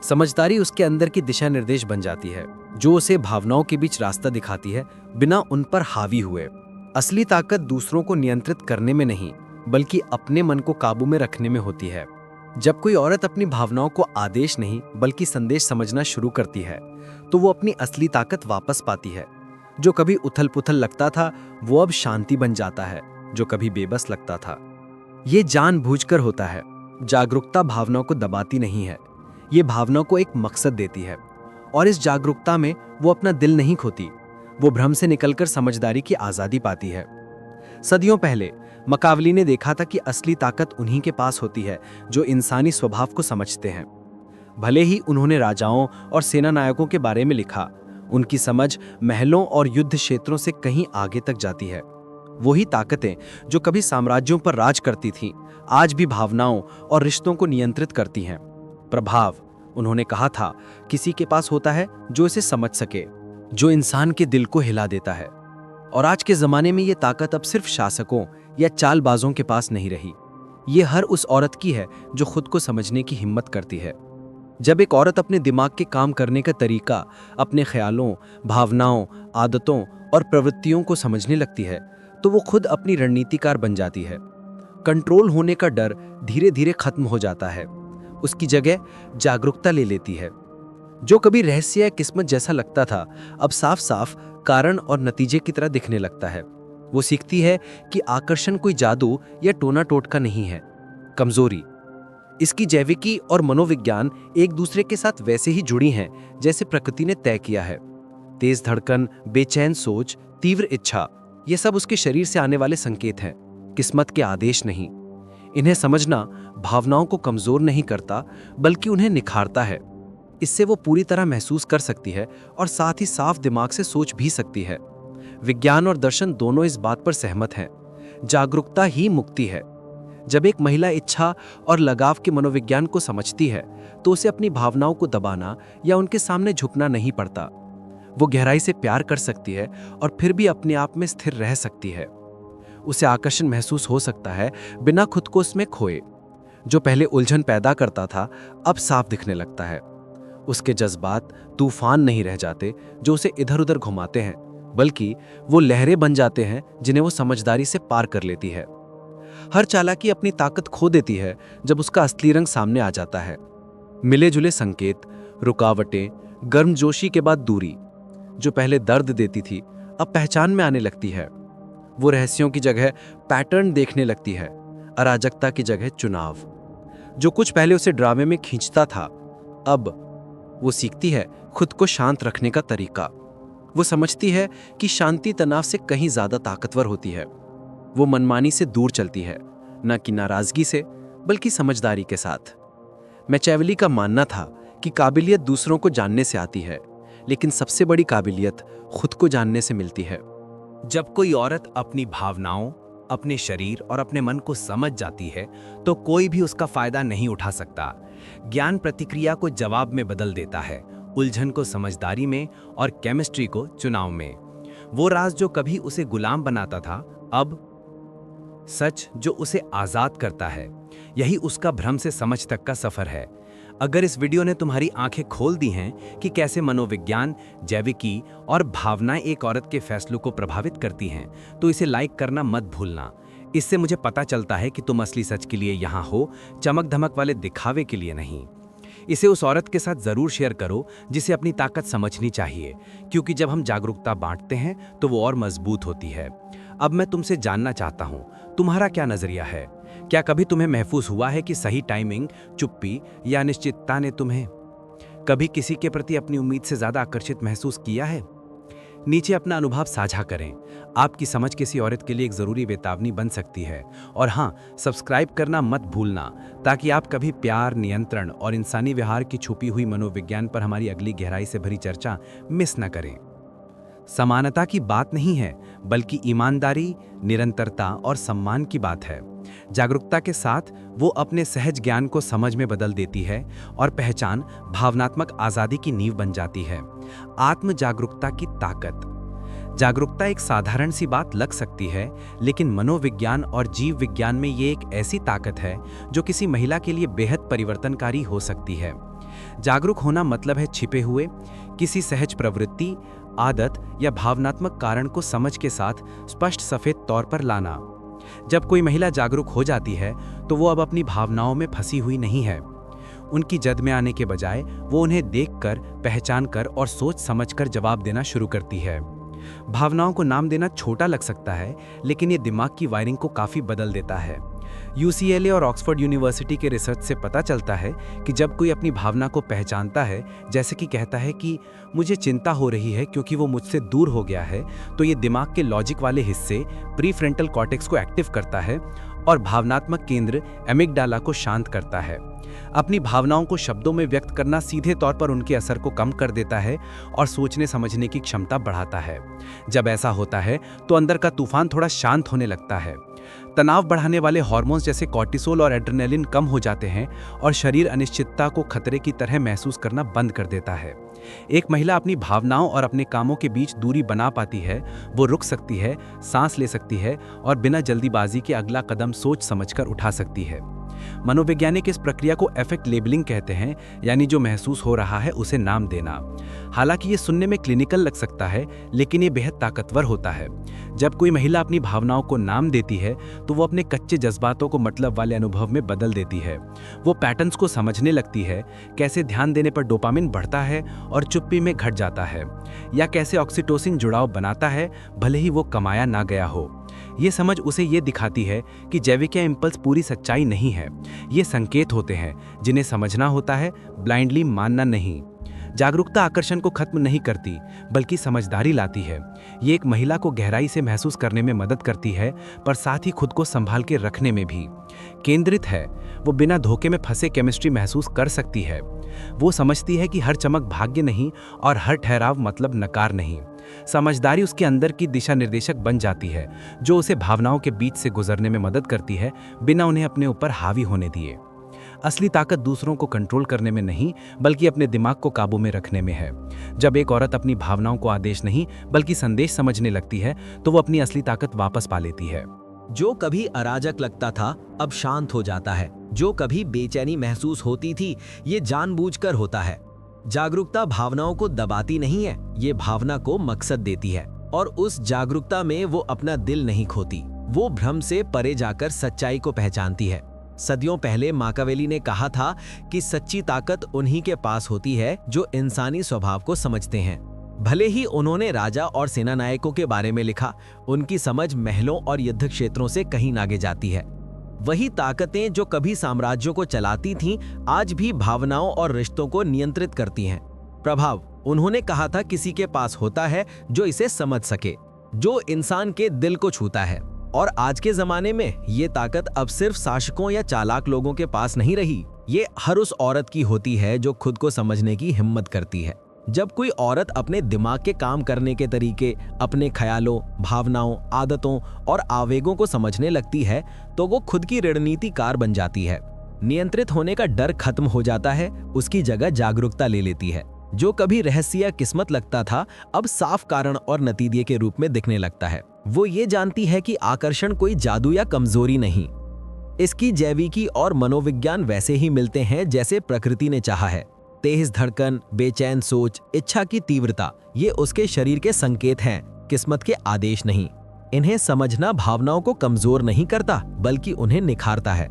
समझदारी उसके अंदर की दिशा निर्देश बन जाती है, जो उसे भावनाओं के बीच रास्ता दिखाती है बिना उन पर हावी हुए। असली ताकत दूसरों को नियंत्रित करने में नहीं बल्कि अपने मन को काबू में रखने में होती है। जब कोई औरत अपनी भावनाओं को आदेश नहीं बल्कि संदेश समझना शुरू करती है तो वो अपनी असली ताकत वापस पाती है। जो कभी उथल पुथल लगता था वो अब शांति बन जाता है, जो कभी बेबस लगता था। ये जानबूझकर होता है। जागरूकता भावनाओं को दबाती नहीं है, ये भावनाओं को एक मकसद देती है और इस जागरूकता में वो अपना दिल नहीं खोती। वो भ्रम से निकलकर समझदारी की आजादी पाती है। सदियों पहले मकावली ने देखा था कि असली ताकत उन्हीं के पास होती है जो इंसानी स्वभाव को समझते हैं। भले ही उन्होंने राजाओं और सेना नायकों के बारे में लिखा, उनकी समझ महलों और युद्ध क्षेत्रों से कहीं आगे तक जाती है। वही ताकतें जो कभी साम्राज्यों पर राज करती थीं, आज भी भावनाओं और रिश्तों को नियंत्रित करती हैं। प्रभाव, उन्होंने कहा था, किसी के पास होता है जो इसे समझ सके, जो इंसान के दिल को हिला देता है। और आज के जमाने में ये ताकत अब सिर्फ शासकों या चालबाजों के पास नहीं रही। ये हर उस औरत की है जो खुद को समझने की हिम्मत करती है। जब एक औरत अपने दिमाग के काम करने का तरीका, अपने ख्यालों, भावनाओं, आदतों और प्रवृत्तियों को समझने लगती है तो वो खुद अपनी रणनीतिकार बन जाती है। कंट्रोल होने का डर धीरे धीरे खत्म हो जाता है, उसकी जगह जागरूकता ले लेती है। जो कभी रहस्य या किस्मत जैसा लगता था अब साफ साफ कारण और नतीजे की तरह दिखने लगता है। वो सीखती है कि आकर्षण कोई जादू या टोना टोटका नहीं है। कमजोरी, इसकी जैविकी और मनोविज्ञान एक दूसरे के साथ वैसे ही जुड़ी हैं जैसे प्रकृति ने तय किया है। तेज धड़कन, बेचैन सोच, तीव्र इच्छा, ये सब उसके शरीर से आने वाले संकेत हैं, किस्मत के आदेश नहीं। इन्हें समझना भावनाओं को कमजोर नहीं करता बल्कि उन्हें निखारता है। इससे वो पूरी तरह महसूस कर सकती है और साथ ही साफ दिमाग से सोच भी सकती है। विज्ञान और दर्शन दोनों इस बात पर सहमत हैं, जागरूकता ही मुक्ति है। जब एक महिला इच्छा और लगाव के मनोविज्ञान को समझती है तो उसे अपनी भावनाओं को दबाना या उनके सामने झुकना नहीं पड़ता। वो गहराई से प्यार कर सकती है और फिर भी अपने आप में स्थिर रह सकती है। उसे आकर्षण महसूस हो सकता है बिना खुद को उसमें खोए। जो पहले उलझन पैदा करता था अब साफ दिखने लगता है। उसके जज्बात तूफान नहीं रह जाते जो उसे इधर उधर घुमाते हैं, बल्कि वो लहरें बन जाते हैं जिन्हें वो समझदारी से पार कर लेती है। हर चालाकी अपनी ताकत खो देती है जब उसका असली रंग सामने आ जाता है। मिले जुले संकेत, रुकावटें, गर्मजोशी के बाद दूरी, जो पहले दर्द देती थी अब पहचान में आने लगती है। वो रहस्यों की जगह पैटर्न देखने लगती है, अराजकता की जगह चुनाव। जो कुछ पहले उसे ड्रामे में खींचता था अब वो सीखती है खुद को शांत रखने का तरीका। वो समझती है कि शांति तनाव से कहीं ज्यादा ताकतवर होती है। वो मनमानी से दूर चलती है, न कि नाराजगी से बल्कि समझदारी के साथ। मैचियावेली का मानना था कि काबिलियत दूसरों को जानने से आती है, लेकिन सबसे बड़ी काबिलियत खुद को जानने से मिलती है। जब कोई औरत अपनी भावनाओं, अपने शरीर और अपने मन को समझ जाती है तो कोई भी उसका फायदा नहीं उठा सकता। ज्ञान प्रतिक्रिया को जवाब में बदल देता है, उलझन को समझदारी में और केमिस्ट्री को चुनाव में। वो राज जो कभी उसे गुलाम बनाता था, अब सच जो उसे आजाद करता है। यही उसका भ्रम से समझ तक का सफर है। अगर इस वीडियो ने तुम्हारी आंखें खोल दी हैं कि कैसे मनोविज्ञान, जैविकी और भावनाएं एक औरत के फैसलों को प्रभावित करती हैं, तो इसे लाइक करना मत भूलना। इससे मुझे पता चलता है कि तुम असली सच के लिए यहाँ हो, चमक धमक वाले दिखावे के लिए नहीं। इसे उस औरत के साथ जरूर शेयर करो जिसे अपनी ताकत समझनी चाहिए, क्योंकि जब हम जागरूकता बांटते हैं तो वो और मजबूत होती है। अब मैं तुमसे जानना चाहता हूँ, तुम्हारा क्या नजरिया है? क्या कभी तुम्हें महसूस हुआ है कि सही टाइमिंग, चुप्पी या अनिश्चितता ने तुम्हें कभी किसी के प्रति अपनी उम्मीद से ज्यादा आकर्षित महसूस किया है? नीचे अपना अनुभव साझा करें। आपकी समझ किसी औरत के लिए एक जरूरी चेतावनी बन सकती है। और हाँ, सब्सक्राइब करना मत भूलना, ताकि आप कभी प्यार, नियंत्रण और इंसानी व्यवहार की छुपी हुई मनोविज्ञान पर हमारी अगली गहराई से भरी चर्चा मिस न करें। समानता की बात नहीं है, बल्कि ईमानदारी, निरंतरता और सम्मान की बात है। जागरूकता के साथ वो अपने सहज ज्ञान को समझ में बदल देती है और पहचान भावनात्मक आजादी की नींव बन जाती है। आत्म जागरूकता की ताकत। जागरूकता एक साधारण सी बात लग सकती है, लेकिन मनोविज्ञान और जीव विज्ञान में ये एक ऐसी ताकत है जो किसी महिला के लिए बेहद परिवर्तनकारी हो सकती है। जागरूक होना मतलब है छिपे हुए किसी सहज प्रवृत्ति, आदत या भावनात्मक कारण को समझ के साथ स्पष्ट सफेद तौर पर लाना। जब कोई महिला जागरूक हो जाती है तो वो अब अपनी भावनाओं में फंसी हुई नहीं है। उनकी जद में आने के बजाय वो उन्हें देखकर, पहचानकर और सोच समझकर जवाब देना शुरू करती है। भावनाओं को नाम देना छोटा लग सकता है, लेकिन ये दिमाग की वायरिंग को काफी बदल देता है। UCLA और ऑक्सफोर्ड यूनिवर्सिटी के रिसर्च से पता चलता है कि जब कोई अपनी भावना को पहचानता है, जैसे कि कहता है कि मुझे चिंता हो रही है क्योंकि वो मुझसे दूर हो गया है, तो ये दिमाग के लॉजिक वाले हिस्से, प्रीफ्रंटल कॉर्टेक्स को एक्टिव करता है और भावनात्मक केंद्र, एमिगडाला को शांत करता है। अपनी भावनाओं को शब्दों में व्यक्त करना सीधे तौर पर उनके असर को कम कर देता है और सोचने समझने की क्षमता बढ़ाता है। जब ऐसा होता है तो अंदर का तूफान थोड़ा शांत होने लगता है। तनाव बढ़ाने वाले हार्मोन्स जैसे कॉर्टिसोल और एड्रेनालिन कम हो जाते हैं और शरीर अनिश्चितता को खतरे की तरह महसूस करना बंद कर देता है। एक महिला अपनी भावनाओं और अपने कामों के बीच दूरी बना पाती है। वो रुक सकती है, सांस ले सकती है और बिना जल्दीबाजी के अगला कदम सोच समझकर उठा सकती है। मनोवैज्ञानिक इस प्रक्रिया को एफेक्ट लेबलिंग कहते हैं, यानी जो महसूस हो रहा है उसे नाम देना। हालांकि ये सुनने में क्लिनिकल लग सकता है, लेकिन ये बेहद ताकतवर होता है। जब कोई महिला अपनी भावनाओं को नाम देती है तो वो अपने कच्चे जज्बातों को मतलब वाले अनुभव में बदल देती है। वो पैटर्न्स को समझने लगती है, कैसे ध्यान देने पर डोपामिन बढ़ता है और चुप्पी में घट जाता है, या कैसे ऑक्सीटोसिन जुड़ाव बनाता है भले ही वो कमाया ना गया हो। ये समझ उसे ये दिखाती है कि जैविक इम्पल्स पूरी सच्चाई नहीं है। ये संकेत होते हैं जिन्हें समझना होता है, ब्लाइंडली मानना नहीं। जागरूकता आकर्षण को खत्म नहीं करती, बल्कि समझदारी लाती है। ये एक महिला को गहराई से महसूस करने में मदद करती है, पर साथ ही खुद को संभाल के रखने में भी केंद्रित है। वो बिना धोखे में फंसे केमिस्ट्री महसूस कर सकती है। वो समझती है कि हर चमक भाग्य नहीं और हर ठहराव मतलब नकार नहीं। समझदारी उसके अंदर की दिशा निर्देशक बन जाती है, जो उसे भावनाओं के बीच से गुजरने में मदद करती है, बिना उन्हें अपने ऊपर हावी होने दिए। असली ताकत दूसरों को कंट्रोल करने में नहीं, बल्कि अपने दिमाग को काबू में रखने में है। जब एक औरत अपनी भावनाओं को आदेश नहीं बल्कि संदेश समझने लगती है, तो वो अपनी असली ताकत वापस पा लेती है। जो कभी अराजक लगता था अब शांत हो जाता है। जो कभी बेचैनी महसूस होती थी, ये जानबूझकर होता है। जागरूकता भावनाओं को दबाती नहीं है, ये भावना को मकसद देती है, और उस जागरूकता में वो अपना दिल नहीं खोती। वो भ्रम से परे जाकर सच्चाई को पहचानती है। सदियों पहले माकियावेली ने कहा था कि सच्ची ताकत उन्हीं के पास होती है जो इंसानी स्वभाव को समझते हैं। भले ही उन्होंने राजा और सेनानायकों के बारे में लिखा, उनकी समझ महलों और युद्ध क्षेत्रों से कहीं आगे जाती है। वही ताकतें जो कभी साम्राज्यों को चलाती थीं, आज भी भावनाओं और रिश्तों को नियंत्रित करती हैं। प्रभाव, उन्होंने कहा था, किसी के पास होता है जो इसे समझ सके, जो इंसान के दिल को छूता है। और आज के जमाने में ये ताकत अब सिर्फ शासकों या चालाक लोगों के पास नहीं रही, ये हर उस औरत की होती है जो खुद को समझने की हिम्मत करती है। जब कोई औरत अपने दिमाग के काम करने के तरीके, अपने ख्यालों, भावनाओं, आदतों और आवेगों को समझने लगती है, तो वो खुद की रणनीतिकार बन जाती है। नियंत्रित होने का डर खत्म हो जाता है, उसकी जगह जागरूकता ले लेती है। जो कभी रहस्य या किस्मत लगता था, अब साफ कारण और नतीजे के रूप में दिखने लगता है। वो ये जानती है कि आकर्षण कोई जादू या कमजोरी नहीं, इसकी जैविकी और मनोविज्ञान वैसे ही मिलते हैं जैसे प्रकृति ने चाहा है। तेज धड़कन, बेचैन सोच, इच्छा की तीव्रता, ये उसके शरीर के संकेत हैं, किस्मत के आदेश नहीं। इन्हें समझना भावनाओं को कमजोर नहीं करता, बल्कि उन्हें निखारता है।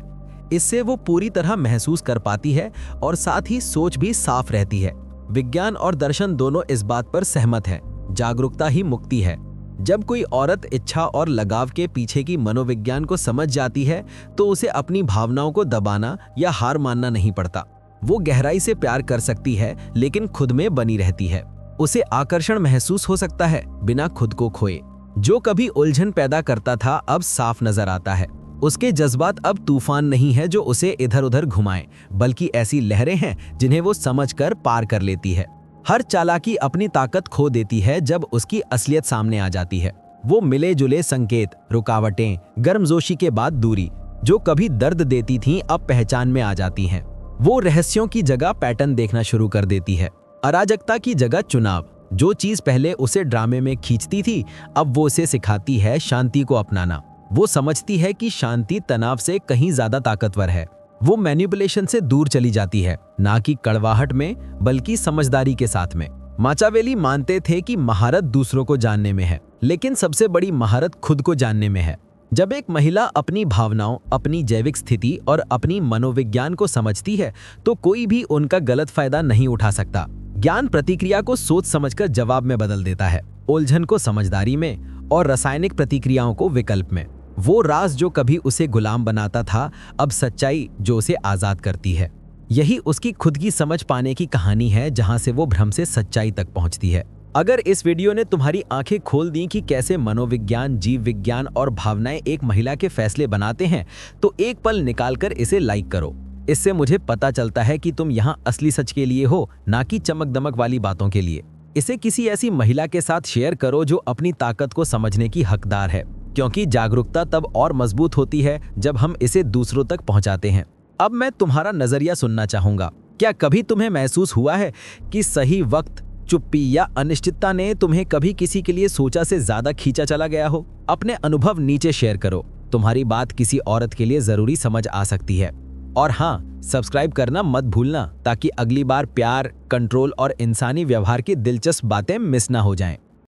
इससे वो पूरी तरह महसूस कर पाती है और साथ ही सोच भी साफ रहती है। विज्ञान और दर्शन दोनों इस बात पर सहमत हैं, जागरूकता ही मुक्ति है। जब कोई औरत इच्छा और लगाव के पीछे की मनोविज्ञान को समझ जाती है, तो उसे अपनी भावनाओं को दबाना या हार मानना नहीं पड़ता। वो गहराई से प्यार कर सकती है, लेकिन खुद में बनी रहती है। उसे आकर्षण महसूस हो सकता है, बिना खुद को खोए। जो कभी उलझन पैदा करता था, अब साफ नजर आता है। उसके जज्बात अब तूफान नहीं है जो उसे इधर उधर घुमाएं, बल्कि ऐसी लहरें हैं जिन्हें वो समझकर पार कर लेती है। हर चालाकी अपनी ताकत खो देती है जब उसकी असलियत सामने आ जाती है। वो मिले जुले संकेत, रुकावटें, गर्मजोशी के बाद दूरी, जो कभी दर्द देती थीं, अब पहचान में आ जाती हैं। वो रहस्यों की जगह पैटर्न देखना शुरू कर देती है, अराजकता की जगह चुनाव। जो चीज पहले उसे ड्रामे में खींचती थी, अब वो उसे सिखाती है शांति को अपनाना। वो समझती है कि शांति तनाव से कहीं ज्यादा ताकतवर है। वो मैनिपुलेशन से दूर चली जाती है, ना कि कड़वाहट में, बल्कि समझदारी के साथ में। माचियावेली मानते थे कि महारत दूसरों को जानने में है, लेकिन सबसे बड़ी महारत खुद को जानने में है। जब एक महिला अपनी भावनाओं, अपनी जैविक स्थिति और अपनी मनोविज्ञान को समझती है, तो कोई भी उनका गलत फायदा नहीं उठा सकता। ज्ञान प्रतिक्रिया को सोच समझकर जवाब में बदल देता है, उलझन को समझदारी में और रासायनिक प्रतिक्रियाओं को विकल्प में। वो राज जो कभी उसे गुलाम बनाता था, अब सच्चाई जो उसे आजाद करती है। यही उसकी खुद की समझ पाने की कहानी है, जहां से वो भ्रम से सच्चाई तक पहुंचती है। अगर इस वीडियो ने तुम्हारी आंखें खोल दी कि कैसे मनोविज्ञान, जीव विज्ञान और भावनाएं एक महिला के फैसले बनाते हैं, तो एक पल निकालकर इसे लाइक करो। इससे मुझे पता चलता है कि तुम यहाँ असली सच के लिए हो, ना कि चमक दमक वाली बातों के लिए। इसे किसी ऐसी महिला के साथ शेयर करो जो अपनी ताकत को समझने की हकदार है, क्योंकि जागरूकता तब और मजबूत होती है जब हम इसे दूसरों तक पहुंचाते हैं। अब मैं तुम्हारा नजरिया सुनना चाहूंगा। क्या कभी तुम्हें महसूस हुआ है कि सही वक्त, चुप्पी या अनिश्चितता ने तुम्हें कभी किसी के लिए सोचा से ज्यादा खींचा चला गया हो? अपने अनुभव नीचे शेयर करो। तुम्हारी बात किसी औरत के लिए जरूरी समझ आ सकती है। और हाँ, सब्सक्राइब करना मत भूलना, ताकि अगली बार प्यार, कंट्रोल और इंसानी व्यवहार की दिलचस्प बातें मिस ना हो जाएं।